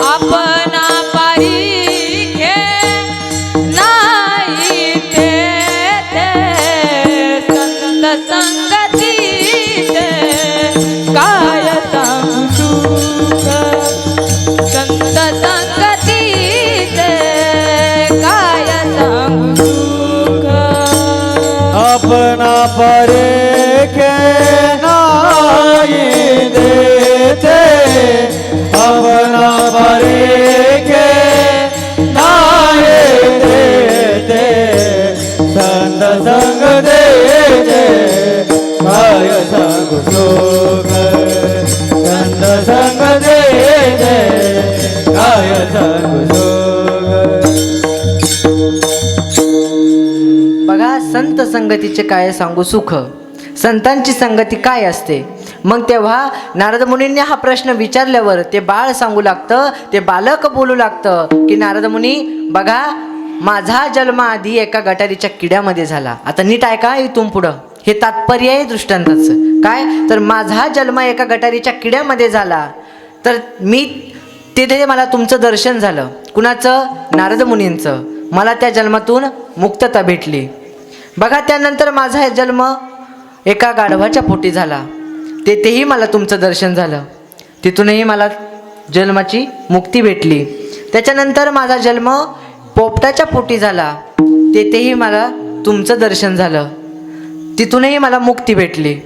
आपणा परीखे नाही देते, संत संगतीचे काय सांगू सुख, संत संगतीचे काय सांगू सुख. अपना परेखे नाही देते, अपना परेखे नाही देते, संगतीचे काय सांगू सुख, संतांची संगती काय असते. मग तेव्हा नारद मुनींनी हा प्रश्न विचारल्यावर ते बाळ सांगू लागतं, ते बालक बोलू लागतं की नारद मुनी बघा, माझा जन्म आधी एका गटारीच्या किड्यामध्ये झाला. आता नीट ऐका इथून पुढं, हे तात्पर्य आहे दृष्टांताचं. काय तर माझा जन्म एका गटारीच्या किड्यामध्ये झाला, तर मी तिथे मला तुमचं दर्शन झालं. कुणाचं? नारद मुनींचं. मला त्या जन्मातून मुक्तता भेटली. बघा, त्यानंतर माझा जन्म एका गाढवाच्या पोटी झाला, तेथेही मला तुमचं दर्शन झालं, तिथूनही मला जन्माची मुक्ती भेटली. त्याच्यानंतर माझा जन्म पोपटाच्या पोटी झाला, तेथेही मला तुमचं दर्शन झालं, तिथूनही मला मुक्ती भेटली.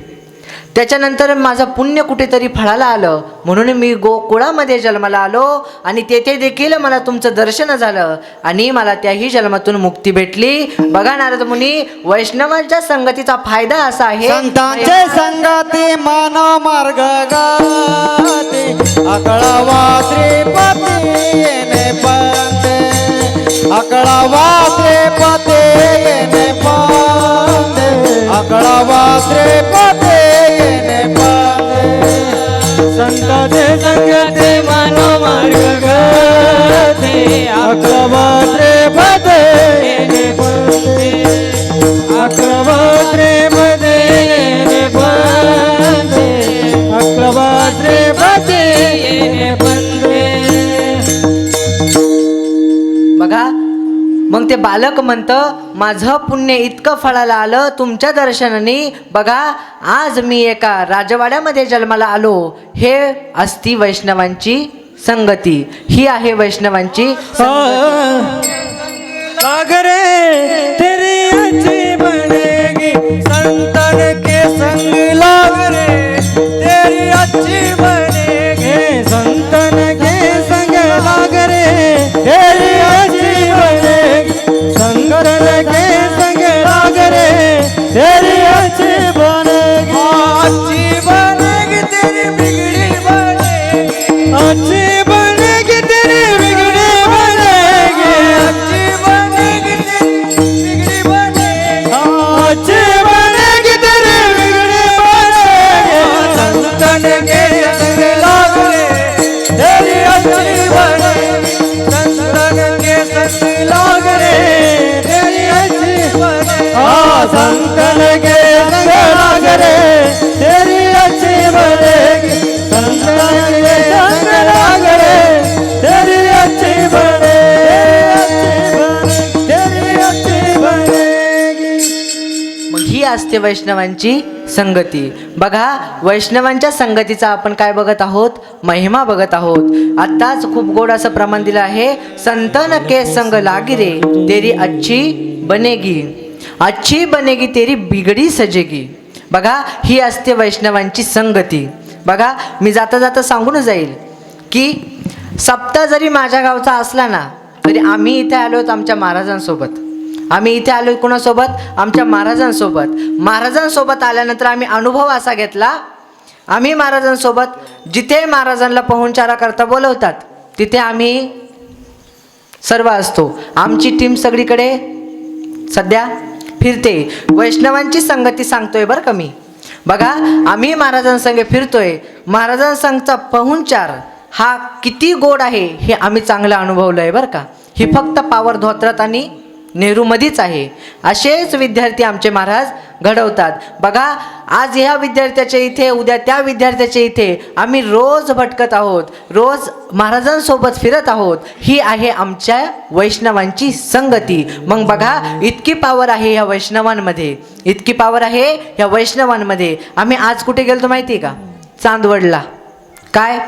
त्याच्यानंतर माझं पुण्य कुठेतरी फळाला आलं, म्हणून मी गोकुळामध्ये जन्माला आलो आणि तेथे देखील मला तुमचं दर्शन झालं आणि मला त्याही जन्मातून मुक्ती भेटली. बघा नारद मुनी, वैष्णवांच्या संगतीचा फायदा असा आहे, संतांचे संगती मानव मार्ग गाते, अकळावा श्रीपती येणे पांते, अकळावा श्रीपती येणे पांते, अकळावा श्रीपती येणे पांते. संतांचे संगती मानव मार्ग गाते, अकळावा श्रीपती येणे पांते, अकळावा श्रीपती येणे पांते, अकळावा श्रीपती येणे पांते. बघा, मग ते बालक म्हणतं, माझं पुण्य इतकं फळाला आलं तुमच्या दर्शनाने. बघा, आज मी एका राजवाड्यामध्ये जन्माला आलो. हे असती वैष्णवांची संगती, ही आहे वैष्णवांची संगती. सागरे तेरी अच्छी बनेगी, संतन के संग लागरे तेरी अच्छी बनेगी, संतन के संग लागरे तेरी अच्छी बनेगी, संतन के संग लागरे तेरी अच्छी बनेगी, अच्छी बनेगी तेरी बिगड़ी बनेगी, अच्छी बनेगी तेरी बिगड़ी बनेगी, अच्छी बनेगी तेरी बिगड़ी बनेगी, अच्छी बनेगी तेरी बिगड़ी बनेगी, संतन के संग लागरे तेरी अच्छी बनेगी, संतन के संग लागरे तेरी अच्छी बनेगी, संतन के संग लागरे तेरी अच्छी बनेगी, संतन के संग लागरे तेरी अच्छी बनेगी, तेरी अच्छी बनेगी. मग ही असते वैष्णवांची संगती. बघा, वैष्णवांच्या संगतीचा आपण काय बघत आहोत? महिमा बघत आहोत. आत्ताच खूप गोड असं प्रमाण दिलं आहे, संतन के संग लागिरे तेरी अच्छी बनेगी, अच्छी बनेगी तेरी बिगडी सजेगी. बघा, ही असते वैष्णवांची संगती. बघा, मी जाता जाता सांगून जाईल की सप्ताह जरी माझ्या गावचा असला ना, तरी आम्ही इथे आलोत आमच्या महाराजांसोबत. आम्ही इथे आलो कोणासोबत? आमच्या महाराजांसोबत. महाराजांसोबत आल्यानंतर आम्ही अनुभव असा घेतला, आम्ही महाराजांसोबत जिथे महाराजांना पाहुणचारा करता बोलवतात तिथे आम्ही सर्व असतो. आमची टीम सगळीकडे सध्या फिरते. वैष्णवांची संगती सांगतोय बरं का मी. बघा, आम्ही महाराजांसंगे फिरतोय. महाराजांसंगचा पाहुणचार हा किती गोड आहे हे आम्ही चांगलं अनुभवलं आहे बरं का. ही फक्त पावर धोत्रात आणि नेहरूमध्येच आहे. असेच विद्यार्थी आमचे महाराज घडवतात. बघा, आज ह्या विद्यार्थ्याच्या इथे, उद्या त्या विद्यार्थ्याच्या इथे आम्ही रोज भटकत आहोत, रोज महाराजांसोबत फिरत आहोत. ही आहे आमच्या वैष्णवांची संगती. मग बघा, इतकी पावर आहे ह्या वैष्णवांमध्ये, इतकी पावर आहे ह्या वैष्णवांमध्ये. आम्ही आज कुठे गेलतो माहिती आहे का? चांदवडला. काय?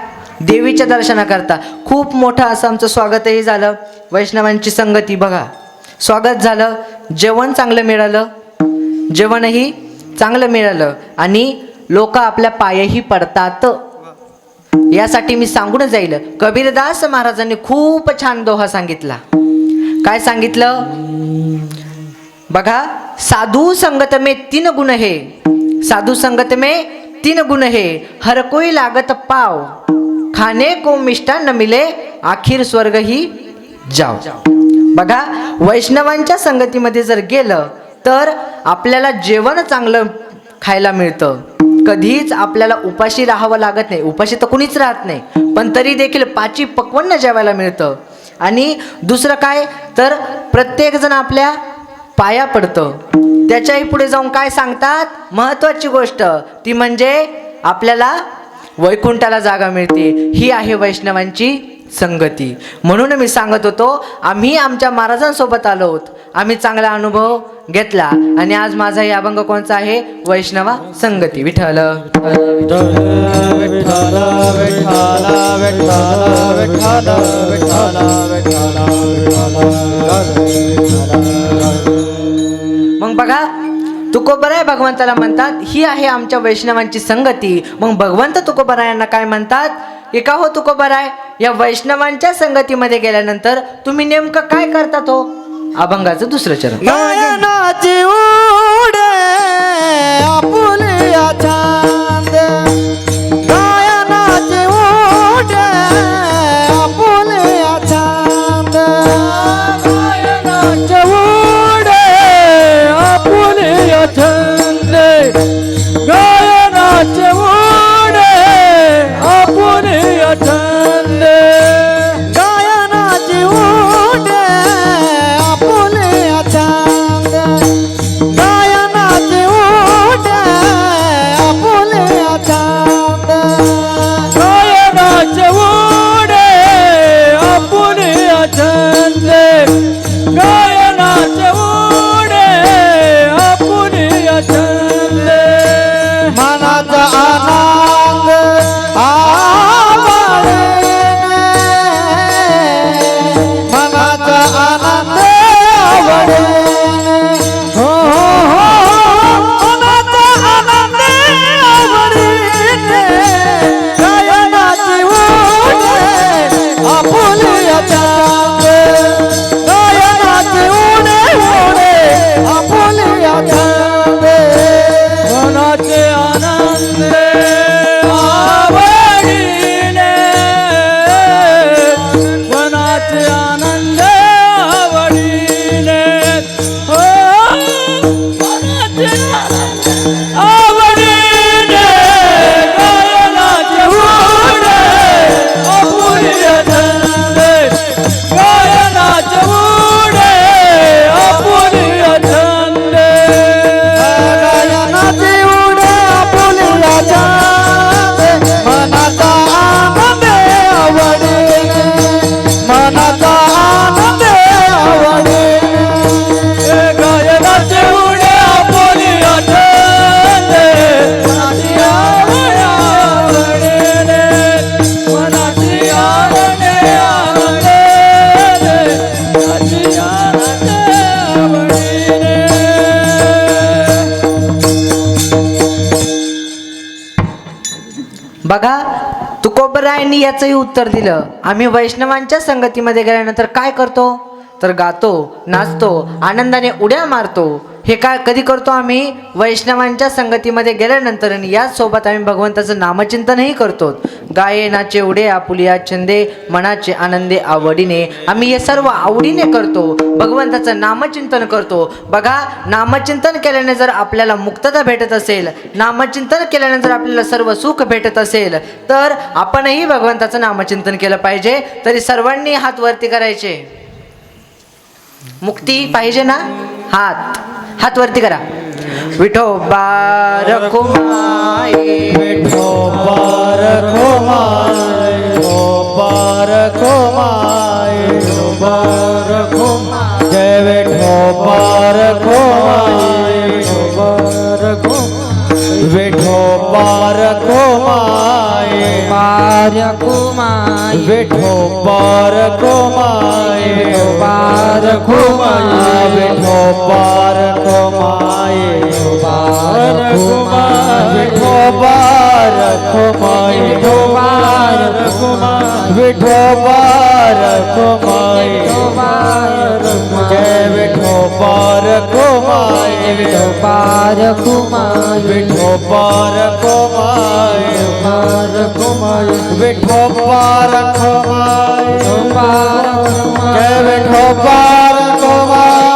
देवीच्या दर्शनाकरता. खूप मोठं असं आमचं स्वागतही झालं. वैष्णवांची संगती बघा, स्वागत झालं, जेवण चांगलं मिळालं, जेवणही चांगलं मिळालं आणि लोक आपल्या पायही पडतात. यासाठी मी सांगून जाईल, कबीरदास महाराजांनी खूप छान दोहा सांगितला. काय सांगितलं बघा? साधू संगत में 3 गुण है, साधू संगत में 3 गुण है, हर कोई लागत पाव, खाने को मिष्टान न मिले, आखिर स्वर्ग ही जाओ. बघा, वैष्णवांच्या संगतीमध्ये जर गेलं तर आपल्याला जेवण चांगलं खायला मिळतं. कधीच आपल्याला उपाशी राहावं लागत नाही. उपाशी तर कुणीच राहत नाही, पण तरी देखील पाची पक्वान्न जेवायला मिळतं. आणि दुसरं काय तर प्रत्येकजण आपल्या पाया पडतं. त्याच्याही पुढे जाऊन काय सांगतात, महत्त्वाची गोष्ट ती म्हणजे आपल्याला वैकुंठाला जागा मिळते. ही आहे वैष्णवांची संगती. म्हणून मी सांगत होतो, आम्ही आमच्या महाराजांसोबत आलो आहोत, आम्ही चांगला अनुभव घेतला. आणि आज माझा हे अभंग कोणचा आहे, वैष्णवा संगती. विठ्ठल मग बघा, तुकोबराय भगवंताला म्हणतात ही आहे आमच्या वैष्णवांची संगती. मग भगवंत तुकोबरायांना काय म्हणतात, एका हो तुकोबराय, या वैष्णवांच्या संगतीमध्ये गेल्यानंतर तुम्ही नेमकं काय करता? तो अभंगाचं दुसरं चरण. गायनाची उडे आपुलिया छांद, गायनाची उडे आपुलिया छांद, गायनाची उडे आपुलिया छांद, गायनाची उडे आपुलिया छांद, गायनाची उडे आपुलिया छांद, गायनाची उडे आपुलिया छांद, गायनाची उडे आपुलिया छांद, गायनाची उडे आपुलिया छांद, मनाचा आनंद आवडे, मनाचा आनंद आवडे, हो मनाचा आनंद आवडे, गायनाची उडे आपुलिया छांद, गायनाची उडे उडे आपुलिया छांद, मनाचे आनंद आवडीने, मनाचे आनंद आवडीने, हो मनाचे आनंद आवडीने, गायनाचे उडे आपुलिया छांद, गायनाचे उडे आपुलिया छांद, गायनाचे उडे आपुलिया छांद, मनाचा आनंद आवडीने, मनाचा आनंद आवडीने, गायनाचे उडे आपुलिया छांद, मनाची आवड आवडीने, मनाची आवड आवडीने, मनाची आवड आवडीने. बघा, तुकोबरायांनी याचंही उत्तर दिलं. आम्ही वैष्णवांच्या संगतीमध्ये गेल्यानंतर काय करतो तर गातो, नाचतो, आनंदाने उड्या मारतो. हे काय कधी करतो आम्ही, वैष्णवांच्या संगतीमध्ये गेल्यानंतर. आणि याचसोबत आम्ही भगवंताचं नामचिंतनही करतो. गायनाचे उडे आपुलिया छंदे, मनाचे आनंदे आवडीने. आम्ही हे सर्व आवडीने करतो, भगवंताचं नामचिंतन करतो. बघा, नामचिंतन केल्याने जर आपल्याला मुक्तता भेटत असेल, नामचिंतन केल्याने जर आपल्याला सर्व सुख भेटत असेल, तर आपणही भगवंताचं नामचिंतन केलं पाहिजे. तरी सर्वांनी हात वरती करायचे. मुक्ती पाहिजे ना, हात वरती करा. विठोबा रखुमाई, विठोबा रखुमाई, विठोबा रखुमाई, विठोबा रखुमाई, जय विठोबा रखुमाई, विठोबा रखुमाई, विठोबा रखुमाई, पारकुमाई, विठोबा रखुमाई, विठोबा रखुमाई, विठोबा रखुमाई, विठोबा रखुमाई, विठोबा रखुमाई, विठोबा रखुमाई, विठोबा रखुमाई, जय विठोबा रखुमाई, विठोबा रखुमाई, विठोबा रखुमाई, विठोबा रखुमाई, जय विठोबा रखुमाई,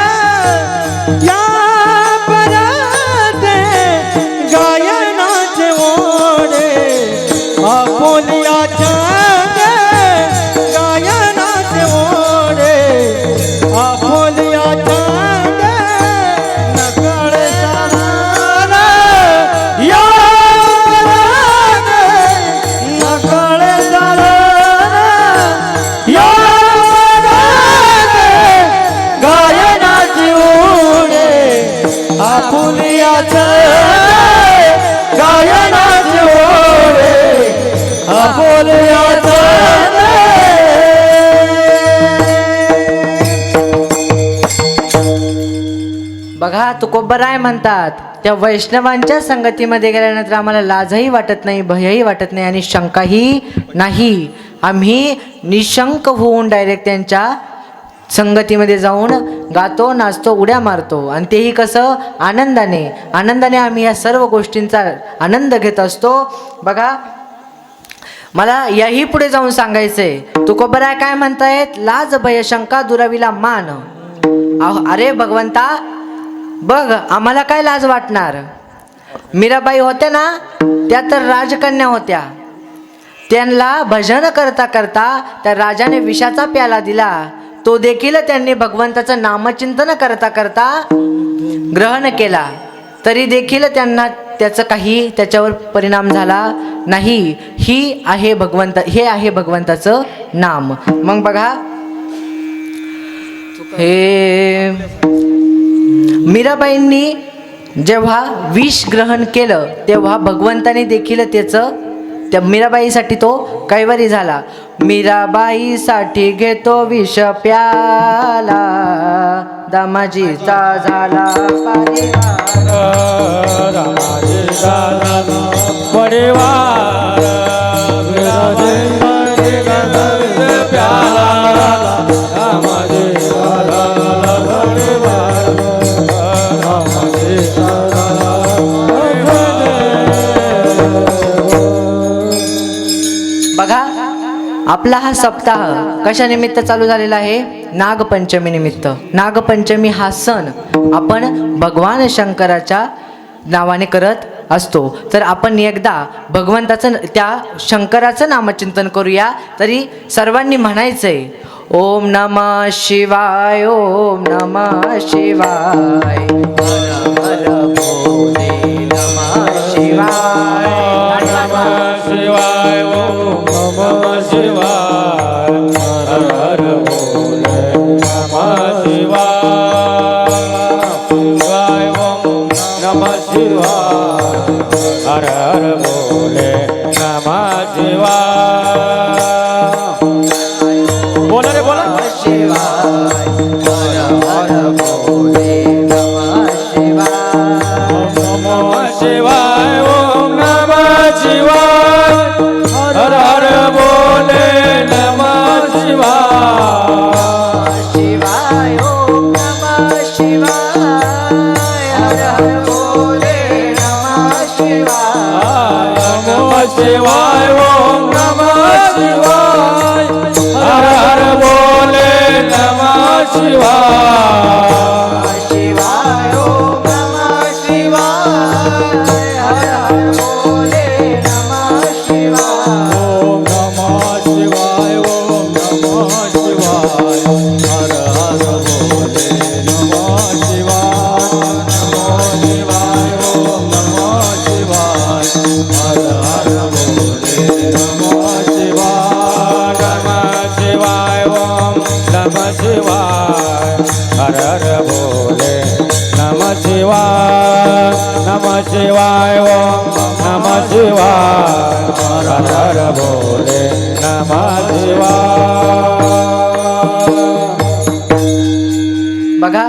बघा तुकोबराय म्हणतात त्या वैष्णवांच्या संगतीमध्ये गेल्यानंतर आम्हाला लाजही वाटत नाही, भयही वाटत नाही आणि शंकाही नाही. आम्ही निशंक होऊन डायरेक्ट त्यांच्या संगतीमध्ये जाऊन गातो, नाचतो, उड्या मारतो आणि तेही कसं आनंदाने. आनंदाने आम्ही या सर्व गोष्टींचा आनंद घेत असतो. बघा मला याही पुढे जाऊन सांगायचंय. तुकोबराय काय म्हणतायत? लाज भय शंका दुरावीला मान. अरे भगवंता बघ, आम्हाला काय लाज वाटणार? मीराबाई होत्या ना, त्या तर राजकन्या होत्या. त्यांना भजन करता करता त्या राजाने विषाचा प्याला दिला, तो देखील त्यांनी भगवंताचं नामचिंतन करता करता ग्रहण केला, तरी देखील त्यांना त्याचं काही त्याच्यावर परिणाम झाला नाही. हे आहे भगवंताचं नाम. मग बघा हे मीराबाईंनी जेव्हा विष ग्रहण केलं तेव्हा भगवंताने देखील त्या मीराबाईसाठी तो कैवारी झाला. मीराबाईसाठी घेतो विष प्याला, दामाजीचा झाला बघा आपला हा सप्ताह कशा निमित्त चालू झालेला आहे? नागपंचमी निमित्त. नागपंचमी हा सण आपण भगवान शंकराच्या नावाने करत असतो. तर आपण एकदा भगवंताचं त्या शंकराचं नामचिंतन करूया. तरी सर्वांनी म्हणायचंय ओम नमः शिवाय, ओम नमः शिवाय, हर हर भोले नमः शिवाय, नमः शिवाय, ओम नमः शिवाय, हर हर भोले नमः शिवाय, शिवाय ओम नमः शिवाय, हर हर भोले नमः शिवाय. बोला रे बोला. शिवाय हर हर भोले नमः शिवाय, नमः शिवाय, ओम नमः शिवाय, हर हर भोले नमः शिवाय, शिवाय ओम नमः शिवाय, हर हर भोले नमः शिवाय, नमः शिवाय ओम नमः शिवाय, हर हर भोले नमः शिवाय, शिवाय ओम नमः शिवाय, हर हर भोले नमः शिवाय, ओम नमः शिवाय, ओम नमः शिवाय, हर हर भोले नमः शिवाय, नमः शिवाय, ओम नमः शिवाय, हर हर भोले नमः शिवाय, नमः शिवाय, ओम नमः शिवाय, हर हर भोले नमः शिवाय, नमः शिवाय, ओम नमः शिवाय, हर हर भोले नमः शिवाय. बघा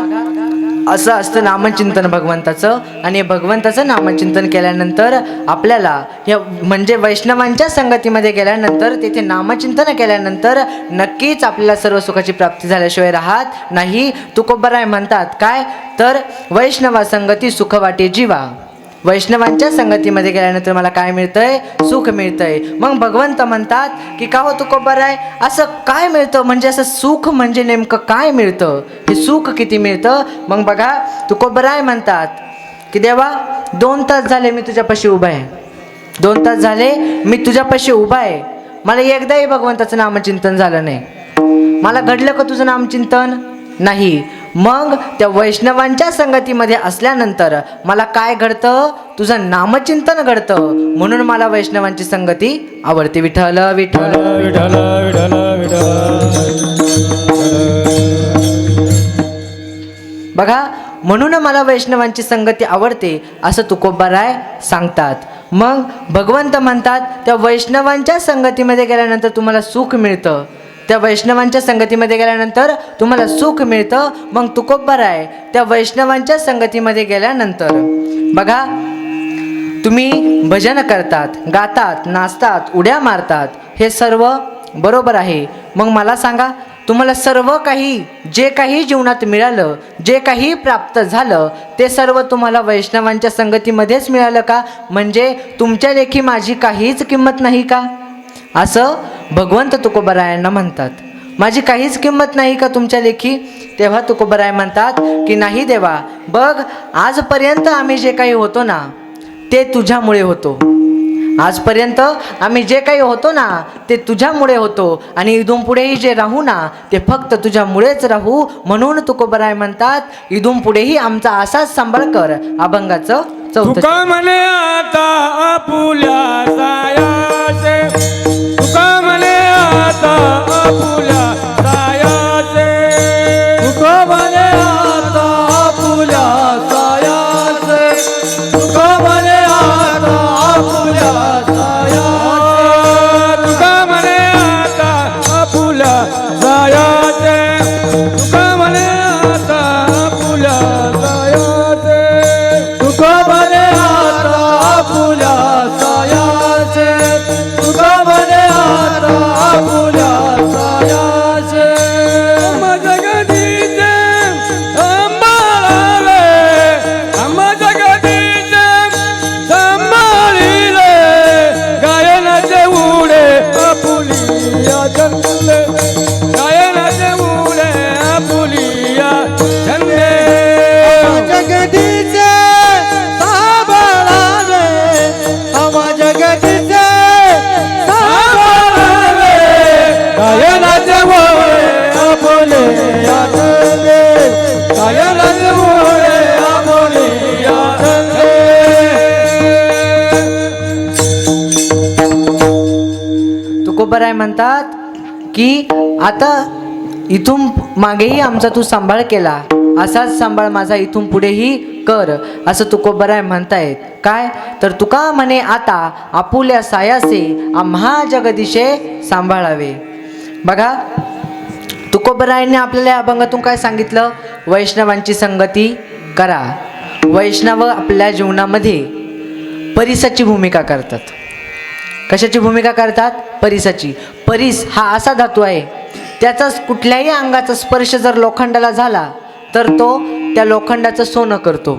असं असतं नामचिंतन भगवंताचं. आणि भगवंताचं नामचिंतन केल्यानंतर आपल्याला हे म्हणजे वैष्णवांच्या संगतीमध्ये गेल्यानंतर तिथे नामचिंतन केल्यानंतर नक्कीच आपल्याला सर्व सुखाची प्राप्ती झाल्याशिवाय राहत नाही. तुकोबराय म्हणतात काय तर वैष्णवा संगती सुख वाटे जीवा. वैष्णवांच्या संगतीमध्ये गेल्यानंतर मला काय मिळतंय? सुख मिळतंय. मग भगवंत म्हणतात की का हो तुकोबराय असं काय मिळतं? म्हणजे असं सुख म्हणजे नेमकं काय मिळतं? हे सुख किती मिळतं? मग बघा तुकोबराय म्हणतात की देवा 2 तास झाले मी तुझ्यापाशी उभा आहे, 2 तास झाले मी तुझ्यापाशी उभा आहे, मला एकदाही भगवंताचं नामचिंतन झालं नाही. मला घडलं का तुझं नामचिंतन? नाही. मग त्या वैष्णवांच्या संगतीमध्ये असल्यानंतर मला काय घडतं? तुझं नामचिंतन घडतं. म्हणून मला वैष्णवांची संगती आवडते. विठ्ठल विठ्ठल विठ्ठल विठ्ठल बघा म्हणून मला वैष्णवांची संगती आवडते असं तुकोबाराय सांगतात. मग भगवंत म्हणतात त्या वैष्णवांच्या संगतीमध्ये गेल्यानंतर तुम्हाला सुख मिळतं. त्या वैष्णवांच्या संगतीमध्ये गेल्यानंतर तुम्हाला सुख मिळतं. मग तुकोबाराय त्या वैष्णवांच्या संगतीमध्ये गेल्यानंतर बघा, तुम्ही भजन करतात, गातात, नाचतात, उड्या मारतात, हे सर्व बरोबर आहे. मग मला सांगा, तुम्हाला सर्व काही जे काही जीवनात मिळालं, जे काही प्राप्त झालं, ते सर्व तुम्हाला वैष्णवांच्या संगतीमध्येच मिळालं का? म्हणजे तुमच्या लेखी माझी काहीच किंमत नाही का? असं भगवंत तुकोबारायांना म्हणतात. माझी काहीच किंमत नाही का तुमच्या लेखी? तेव्हा तुकोबाराय म्हणतात की नाही देवा, बघ, आजपर्यंत आम्ही जे काही होतो ना ते तुझ्यामुळे होतो. आजपर्यंत आम्ही जे काही होतो ना ते तुझ्यामुळे होतो आणि इथून पुढेही जे राहू ना ते फक्त तुझ्यामुळेच राहू. म्हणून तुकोबाराय म्हणतात, इथून पुढेही आमचा असाच सांभाळ कर. अभंगाचं चौथं. तुका म्हणे आता आपुल्या सायाचे, तुका म्हणे आता आपुल्या सायाचे, तुका म्हणे आता आपुल्या सायाचे, तुका म्हणे आता आपुल्या सायाचे, तुका म्हणे आता आपुल्या सायाचे, तुका म्हणे आता आपुल्या सायाचे, तुका म्हणे आता आपुल्या सायाचे, तुका म्हणे आता आपुल्या सायाचे. जगदीचे अंबाळाले, जगदीचे संभाळिले, गायनाचे उडे आपुलिया छंदे, गायनाचे उडे आपुलिया छंदे. जगदीचे सांभाळावे, आम्हा जगदीचे सांभाळावे, गायनाचे ओळे आपुले आचले, गायनाचे ओळे आपुले आचले. तुकोबाराय म्हणतात की आता इथून मागेही आमचा तू सांभाळ केला, असाच सांभाळ माझा इथून पुढेही कर, असं तुकोबाराय म्हणतायत. काय तर तुका म्हणे आता आपुल्या सायासे, आम्हा जगदीशे सांभाळावे. बघा, तुकोबारायांनी आपल्याला या अभंगातून काय सांगितलं? वैष्णवांची संगती करा. वैष्णव आपल्या जीवनामध्ये परिसाची भूमिका करतात. कशाची भूमिका करतात? परिसाची. परिस हा असा धातू आहे, त्याचा कुठल्याही अंगाचा स्पर्श जर लोखंडाला झाला तर तो त्या लोखंडाचं सोनं करतो.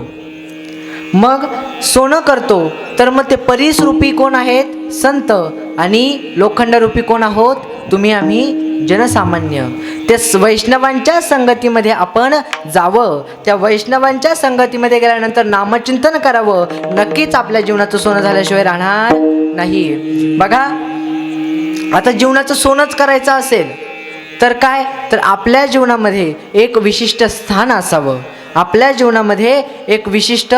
मग सोनं करतो तर मग ते परिसरूपी कोण आहेत? संत. आणि लोखंडरूपी कोण आहोत? तुम्ही आम्ही जनसामान्य. त्या वैष्णवांच्या संगतीमध्ये आपण जावं. त्या वैष्णवांच्या संगतीमध्ये गेल्यानंतर नामचिंतन करावं. नक्कीच आपल्या जीवनाचं सोनं झाल्याशिवाय राहणार नाही. बघा, आता जीवनाचं सोनंच करायचं असेल तर काय? तर आपल्या जीवनामध्ये एक विशिष्ट स्थान असावं. आपल्या जीवनामध्ये एक विशिष्ट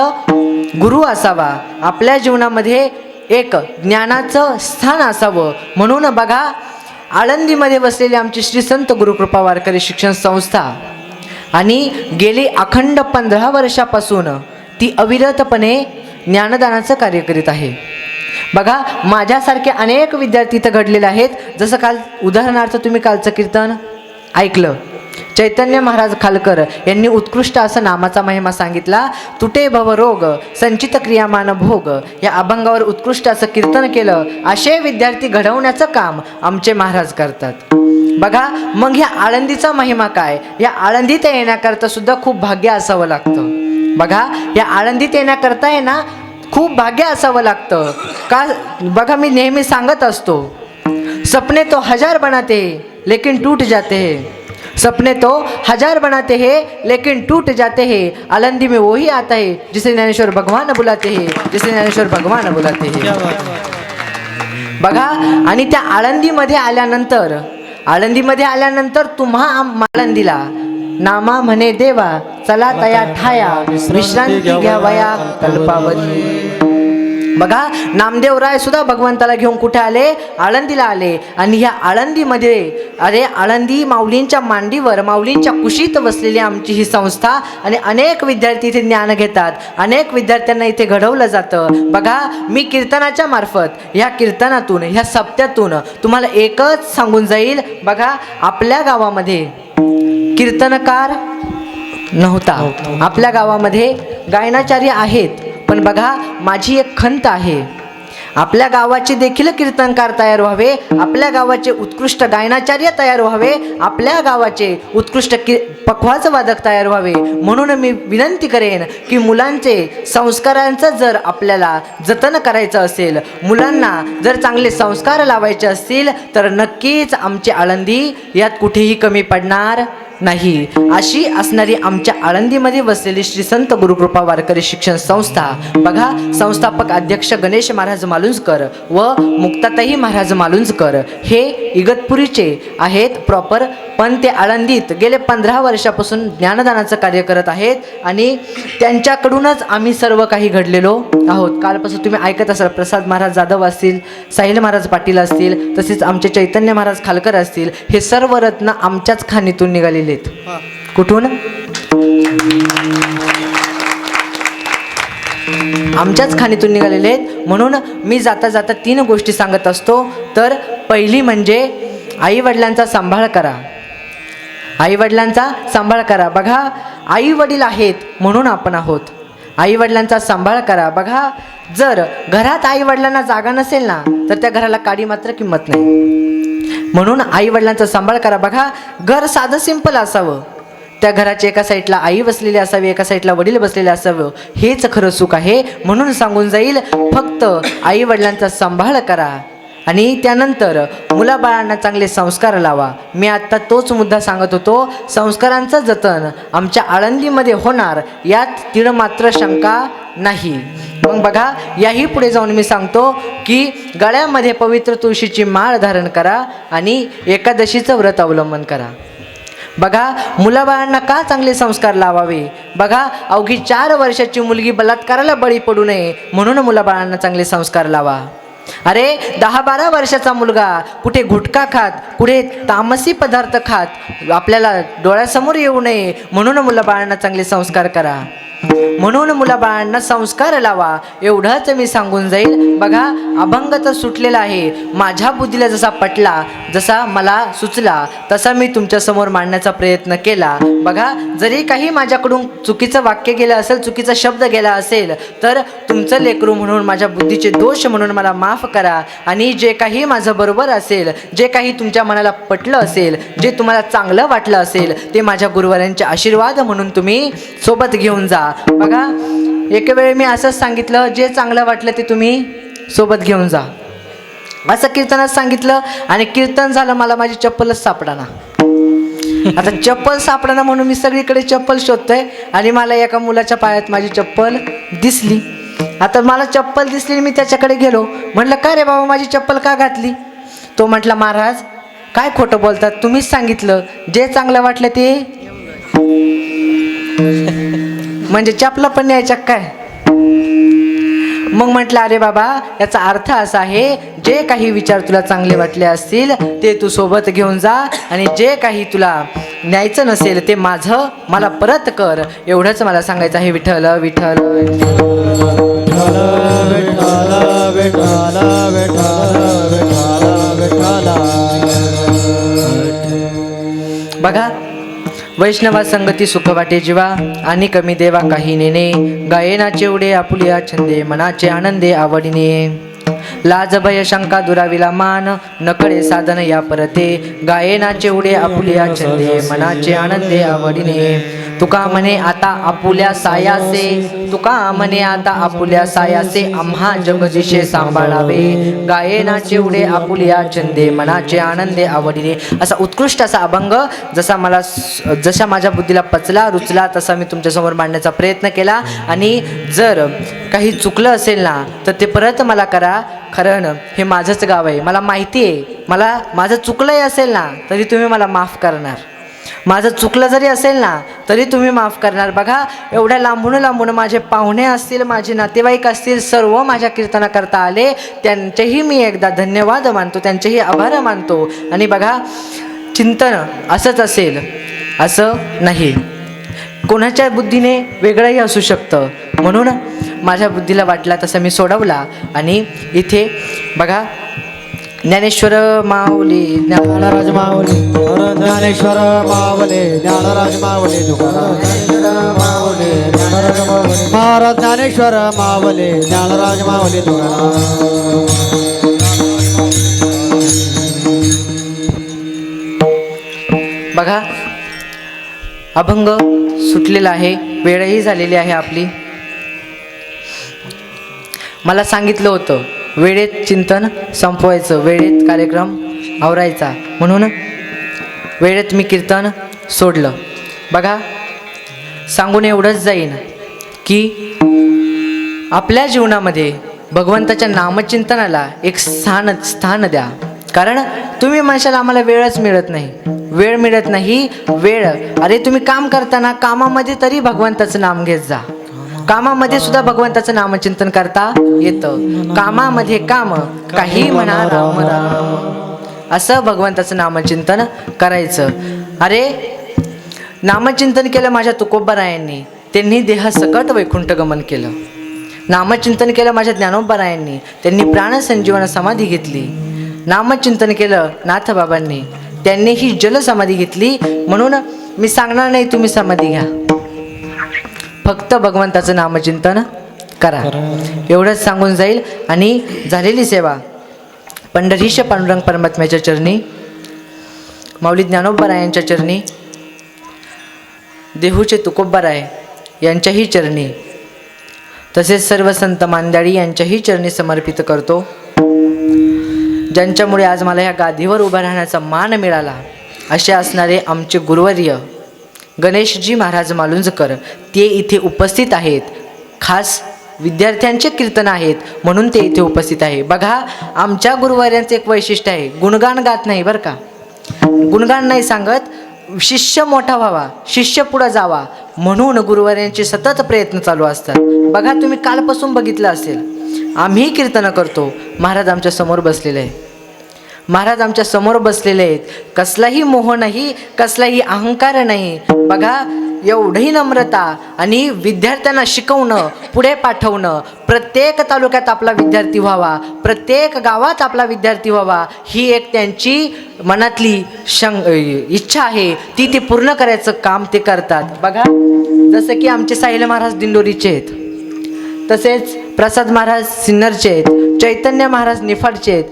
गुरु असावा. आपल्या जीवनामध्ये एक ज्ञानाचं स्थान असावं. म्हणून बघा, आळंदीमध्ये बसलेली आमची श्री संत गुरुकृपा वारकरी शिक्षण संस्था आणि गेली अखंड 15 वर्षापासून ती अविरतपणे ज्ञानदानाचं कार्य करीत आहे. बघा, माझ्यासारखे अनेक विद्यार्थी इथं घडलेले आहेत. जसं काल उदाहरणार्थ तुम्ही कालचं कीर्तन ऐकलं. चैतन्य महाराज खालकर यांनी उत्कृष्ट असं नामाचा महिमा सांगितला. तुटे भवरोग संचित क्रियामान भोग या अभंगावर उत्कृष्ट असं कीर्तन केलं. असे विद्यार्थी घडवण्याचं काम आमचे महाराज करतात. बघा, मग ह्या आळंदीचा महिमा काय? या आळंदीत येण्याकरता सुद्धा खूप भाग्य असावं लागतं. बघा, या आळंदीत येण्याकरता आहे ना खूप भाग्य असावं लागतं. का? बघा, मी नेहमी सांगत असतो, सपने तो 1000 बनाते हैं लेकिन टूट जाते हैं. सपने तो 1000 बनाते हैं लेकिन टूट जाते हैं. आलंदी में वही आता है जिसे ज्ञानेश्वर भगवान बुलाते हैं, जिसे ज्ञानेश्वर भगवान बुलाते हैं. बघा, आणि त्या आळंदीमध्ये आल्यानंतर तुम्हा आळंदीला नामा म्हणे देवा, चला तया ठाया विश्रांती घ्यावया कल्पावधी. बघा, नामदेवराय सुद्धा भगवंताला घेऊन कुठे आले? आळंदीला आले. आणि ह्या आळंदीमध्ये, अरे आळंदी माऊलींच्या मांडीवर, माऊलींच्या कुशीत बसलेली आमची ही संस्था, आणि अनेक विद्यार्थी इथे ज्ञान घेतात, अनेक विद्यार्थ्यांना इथे घडवलं जातं. बघा, मी कीर्तनाच्या मार्फत, ह्या कीर्तनातून, ह्या सप्त्यातून तुम्हाला एकच सांगून जाईल. बघा, आपल्या गावामध्ये कीर्तनकार नव्हता, आपल्या गावामध्ये गायनाचार्य आहेत, पण बघा, माझी एक खंत आहे, आपल्या गावाचे देखील कीर्तनकार तयार व्हावे, आपल्या गावाचे उत्कृष्ट गायनाचार्य तयार व्हावे, आपल्या गावाचे उत्कृष्ट पखवाज वादक तयार व्हावे. म्हणून मी विनंती करेन की मुलांचे संस्कारांचं जर आपल्याला जतन करायचं असेल, मुलांना जर चांगले संस्कार लावायचे असतील, तर नक्कीच आमची आळंदी यात कुठेही कमी पडणार नाही. अशी असणारी आमच्या आळंदीमध्ये बसलेली श्री संत गुरुकृपा वारकरी शिक्षण संस्था. बघा, संस्थापक अध्यक्ष गणेश महाराज मालुंजकर व मुक्ताताई महाराज मालुंजकर हे इगतपुरीचे आहेत प्रॉपर, पण ते आळंदीत गेले 15 वर्षापासून ज्ञानदानाचं कार्य करत आहेत, आणि त्यांच्याकडूनच आम्ही सर्व काही घडलेलो आहोत. कालपासून तुम्ही ऐकत असाल, प्रसाद महाराज जाधव असतील, साहिल महाराज पाटील असतील, तसेच आमचे चैतन्य महाराज खालकर असतील, हे सर्व रत्न आमच्याच खाणीतून निघालेले आहेत. कुठून? आमच्याच खाणीतून निघालेले आहेत. म्हणून मी जाता जाता 3 गोष्टी सांगत असतो. तर पहिली म्हणजे आई वडिलांचा सांभाळ करा, आई वडिलांचा सांभाळ करा. बघा, आई वडील आहेत म्हणून आपण आहोत, आई वडिलांचा सांभाळ करा. बघा, जर घरात आई वडिलांना जागा नसेल ना, तर त्या घराला काडी मात्र किंमत नाही. म्हणून आई वडिलांचा सांभाळ करा. बघा, घर साधं सिंपल असावं, त्या घराच्या एका साईडला आई बसलेली असावी, एका साईडला वडील बसलेले असावं, हेच खरं सुख आहे. म्हणून सांगून जाईल, फक्त आई वडिलांचा सांभाळ करा आणि त्यानंतर मुलाबाळांना चांगले संस्कार लावा. मी आत्ता तोच मुद्दा सांगत होतो, संस्कारांचं जतन आमच्या आळंदीमध्ये होणार, यात तीळ मात्र शंका नाही. मग बघा, याही पुढे जाऊन मी सांगतो की गळ्यामध्ये पवित्र तुळशीची माळ धारण करा आणि एकादशीचं व्रत अवलंबन करा. बघा, मुलाबाळांना का चांगले संस्कार लावावे? बघा, अवघी 4 वर्षाची मुलगी बलात्काराला बळी पडू नये म्हणून मुलाबाळांना चांगले संस्कार लावा. अरे 10-12 वर्षाचा मुलगा कुठे गुटखा खात, कुठे तामसी पदार्थ खात आपल्याला डोळ्यासमोर येऊ नये म्हणून मुलाबाळांना चांगले संस्कार करा, म्हणून मुलाबाळांना संस्कार लावा. एवढंच मी सांगून जाईल. बघा, अभंग तर सुटलेला आहे, माझ्या बुद्धीला जसा पटला, जसा मला सुचला, तसा मी तुमच्यासमोर मांडण्याचा प्रयत्न केला. बघा, जरी काही माझ्याकडून चुकीचं वाक्य गेलं असेल, चुकीचा शब्द गेला असेल, तर तुमचं लेकरू म्हणून, माझ्या बुद्धीचे दोष म्हणून मला माफ करा. आणि जे काही माझं बरोबर असेल, जे काही तुमच्या मनाला पटलं असेल, जे तुम्हाला चांगलं वाटलं असेल, ते माझ्या गुरुवारांचे आशीर्वाद म्हणून तुम्ही सोबत घेऊन जा. बघा, एक वेळ मी असंच सांगितलं, जे चांगलं वाटलं ते तुम्ही सोबत घेऊन जा, असं कीर्तनात सांगितलं. आणि कीर्तन झालं, मला माझी चप्पलच सापडाना. आता चप्पल सापडाना म्हणून मी सगळीकडे चप्पल शोधतोय, आणि मला एका मुलाच्या पायात माझी चप्पल दिसली. आता मला चप्पल दिसली, मी त्याच्याकडे गेलो, म्हटलं, काय रे बाबा, माझी चप्पल का घातली? तो म्हटला, महाराज काय खोटं बोलतात, तुम्हीच सांगितलं जे चांगलं वाटलं ते. म्हणजे चपला पण न्यायच्या काय? मग म्हटलं, अरे बाबा, याचा अर्थ असा आहे, जे काही विचार तुला चांगले वाटले असतील ते तू सोबत घेऊन जा, आणि जे काही तुला न्यायचं नसेल ते माझं मला परत कर. एवढंच मला सांगायचं आहे. विठ्ठल विठ्ठल. बघा, वैष्णवा संगती सुख वाटे जीवा, आणि कमी देवा काही नेणे. गायनाचे उडे आपुलिया छंदे, मनाचे आनंदे आवडीने. लाज भय शंका दुराविला मान, नकळे साधन या परते. गायनाचे उडे आपुलिया छंदे, मनाचे आनंदे आवडीने. तुका म्हणे आता आपुल्या सायासे, तुका म्हणे आता आपुल्या सायासे, आम्हा जगदीशे सांभाळावे. गायनाचे उडे आपुलिया छंदे, मनाचे आनंदे आवडीने. असा उत्कृष्ट असा अभंग जसा माझ्या बुद्धीला पचला, रुचला, तसा मी तुमच्यासमोर मांडण्याचा प्रयत्न केला. आणि जर काही चुकलं असेल ना, तर ते परत मला करा. कारण हे माझंच गाव आहे, मला माहिती आहे, माझं चुकलंही असेल ना, तरी तुम्ही मला माफ करणार. माझं चुकलं जरी असेल ना तरी तुम्ही माफ करणार. बघा एवढ्या लांबून लांबून माझे पाहुणे असतील, माझे नातेवाईक असतील, सर्व माझ्या कीर्तनाकरता आले, त्यांचेही मी एकदा धन्यवाद मानतो, त्यांचेही आभार मानतो. आणि बघा चिंतन असंच असेल असं नाही, कोणाच्या बुद्धीने वेगळंही असू शकतं. म्हणून माझ्या बुद्धीला वाटला तसं मी सोडवला. आणि इथे बघा ज्ञानेश्वर माऊली ज्ञानराज माऊली ज्ञानेश्वर माऊली ज्ञानराज माऊली तुकाराम माऊली ज्ञानराज माऊली महाराज ज्ञानेश्वर माऊली ज्ञानराज माऊली तुकाराम. बघा अभंग सुटलेला आहे, वेळही झालेली आहे आपली. मला सांगितलं होतं वेळेत चिंतन संपवायचं, वेळेत कार्यक्रम आवरायचा, म्हणून वेळेत मी कीर्तन सोडलं. बघा सांगून एवढंच जाईन की आपल्या जीवनामध्ये भगवंताच्या नामचिंतनाला एक स्थान द्या. कारण तुम्ही म्हणशाल आम्हाला वेळच मिळत नाही, वेळ मिळत नाही. वेळ, अरे तुम्ही काम करताना कामामध्ये तरी भगवंताचं नाम घेत जा. कामामध्ये सुद्धा भगवंताचं नामचिंतन करता येतं. कामामध्ये काम काही म्हणा राम राम, असं भगवंताचं नामचिंतन करायचं. अरे नामचिंतन केलं माझ्या तुकोबारायांनी, त्यांनी देहसकट वैकुंठ गमन केलं. नामचिंतन केलं माझ्या ज्ञानोबारायांनी, त्यांनी प्राणसंजीवन समाधी घेतली. नामचिंतन केलं नाथबाबांनी, त्यांनी ही जलसमाधी घेतली. म्हणून मी सांगणार नाही तुम्ही समाधी घ्या, फक्त भगवंताचं नामचिंतन करा, एवढंच सांगून जाईल. आणि झालेली सेवा पंढरीश पांडुरंग परमात्म्याच्या चरणी, माऊली ज्ञानोबारायांच्या चरणी, देहूचे तुकोबाराय यांच्याही चरणी, तसेच सर्व संत मांदाडी यांच्याही चरणी समर्पित करतो, ज्यांच्यामुळे आज मला ह्या गादीवर उभा राहण्याचा मान मिळाला. असे असणारे आमचे गुरुवर्य गणेशजी महाराज मालुंजकर, ते इथे उपस्थित आहेत. खास विद्यार्थ्यांचे कीर्तन आहेत म्हणून ते इथे उपस्थित आहे. बघा आमच्या गुरुवर्यांचं एक वैशिष्ट्य आहे, गुणगान गात नाही बरं का, गुणगान नाही सांगत, शिष्य मोठा व्हावा, शिष्य पुढं जावा म्हणून गुरुवर्यांचे सतत प्रयत्न चालू असतात. बघा तुम्ही कालपासून बघितलं असेल, आम्ही कीर्तन करतो, महाराज आमच्या समोर बसलेले आहे, महाराज आमच्या समोर बसलेले आहेत. कसलाही मोह नाही, कसलाही अहंकार नाही. बघा एवढी नम्रता आणि विद्यार्थ्यांना शिकवणं, पुढे पाठवणं, प्रत्येक तालुक्यात आपला विद्यार्थी व्हावा, प्रत्येक गावात आपला विद्यार्थी व्हावा, ही एक त्यांची मनातली इच्छा आहे, ती पूर्ण करायचं काम ते करतात. बघा जसं की आमचे साहिल महाराज दिंडोरीचे आहेत, तसेच प्रसाद महाराज सिन्नरचे आहेत, चैतन्य महाराज निफाडचे आहेत,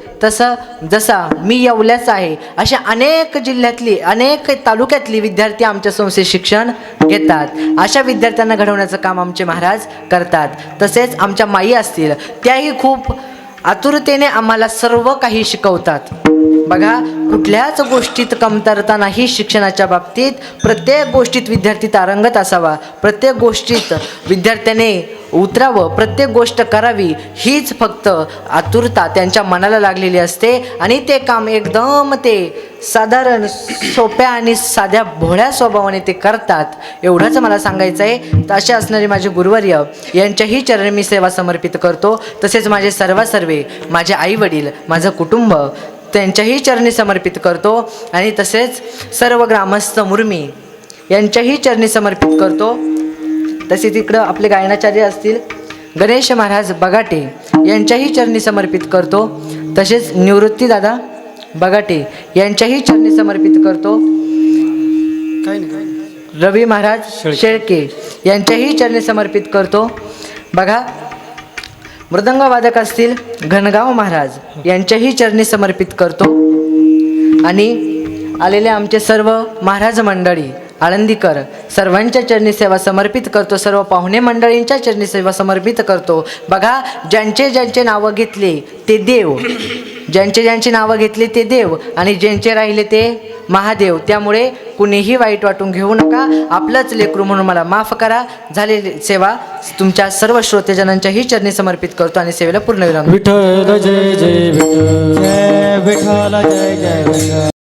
जसा मी येवल्याचा आहे. अशा अनेक जिल्ह्यातली, अनेक तालुक्यातली विद्यार्थी आमच्या संस्थेत शिक्षण घेतात. अशा विद्यार्थ्यांना घडवण्याचं काम आमचे महाराज करतात. तसेच आमच्या माई असतील, त्याही खूप आतुरतेने आम्हाला सर्व काही शिकवतात. बघा कुठल्याच गोष्टीत कमतरता नाही शिक्षणाच्या बाबतीत. प्रत्येक गोष्टीत विद्यार्थी तारंगत असावा, प्रत्येक गोष्टीत विद्यार्थ्याने उतरावं, प्रत्येक गोष्ट करावी, हीच फक्त आतुरता त्यांच्या मनाला लागलेली असते. आणि ते काम एकदम ते साधारण सोप्या आणि साध्या भोळ्या स्वभावाने ते करतात. एवढंच मला सांगायचं आहे. तर असे असणारे माझे गुरुवर्य यांच्याही चरणी मी सेवा समर्पित करतो. तसेच माझे सर्वे माझे आईवडील, माझं कुटुंब, त्यांच्याही चरणी समर्पित करतो. आणि तसेच सर्व ग्रामस्थ मुर्मी यांच्याही चरणी समर्पित करतो. तसेच इकडं आपले गायनाचार्य असतील गणेश महाराज बगाटे यांच्याही चरणी समर्पित करतो. तसेच निवृत्ती दादा बगाटे यांच्याही चरणी समर्पित करतो. रवी महाराज शेळके यांच्याही चरणी समर्पित करतो. बघा मृदंगवादक असतील घनगाव महाराज यांच्याही चरणी समर्पित करतो. आणि आलेले आमचे सर्व महाराज मंडळी आळंदीकर सर्वांच्या चरणी सेवा समर्पित करतो. सर्व पाहुणे मंडळींच्या चरणी सेवा समर्पित करतो. बघा ज्यांचे नावं घेतले ते देव, ज्यांचे नावं घेतले ते देव, आणि ज्यांचे राहिले ते महादेव. त्यामुळे कुणीही वाईट वाटून घेऊ नका. आपलंच लेकरू म्हणून मला माफ करा. झालेली सेवा तुमच्या सर्व श्रोतेजनांच्याही चरणी समर्पित करतो आणि सेवेला पूर्णविराम. विठ्ठल जय जय विठ्ठल, जय विठ्ठल जय जय विठ्ठल.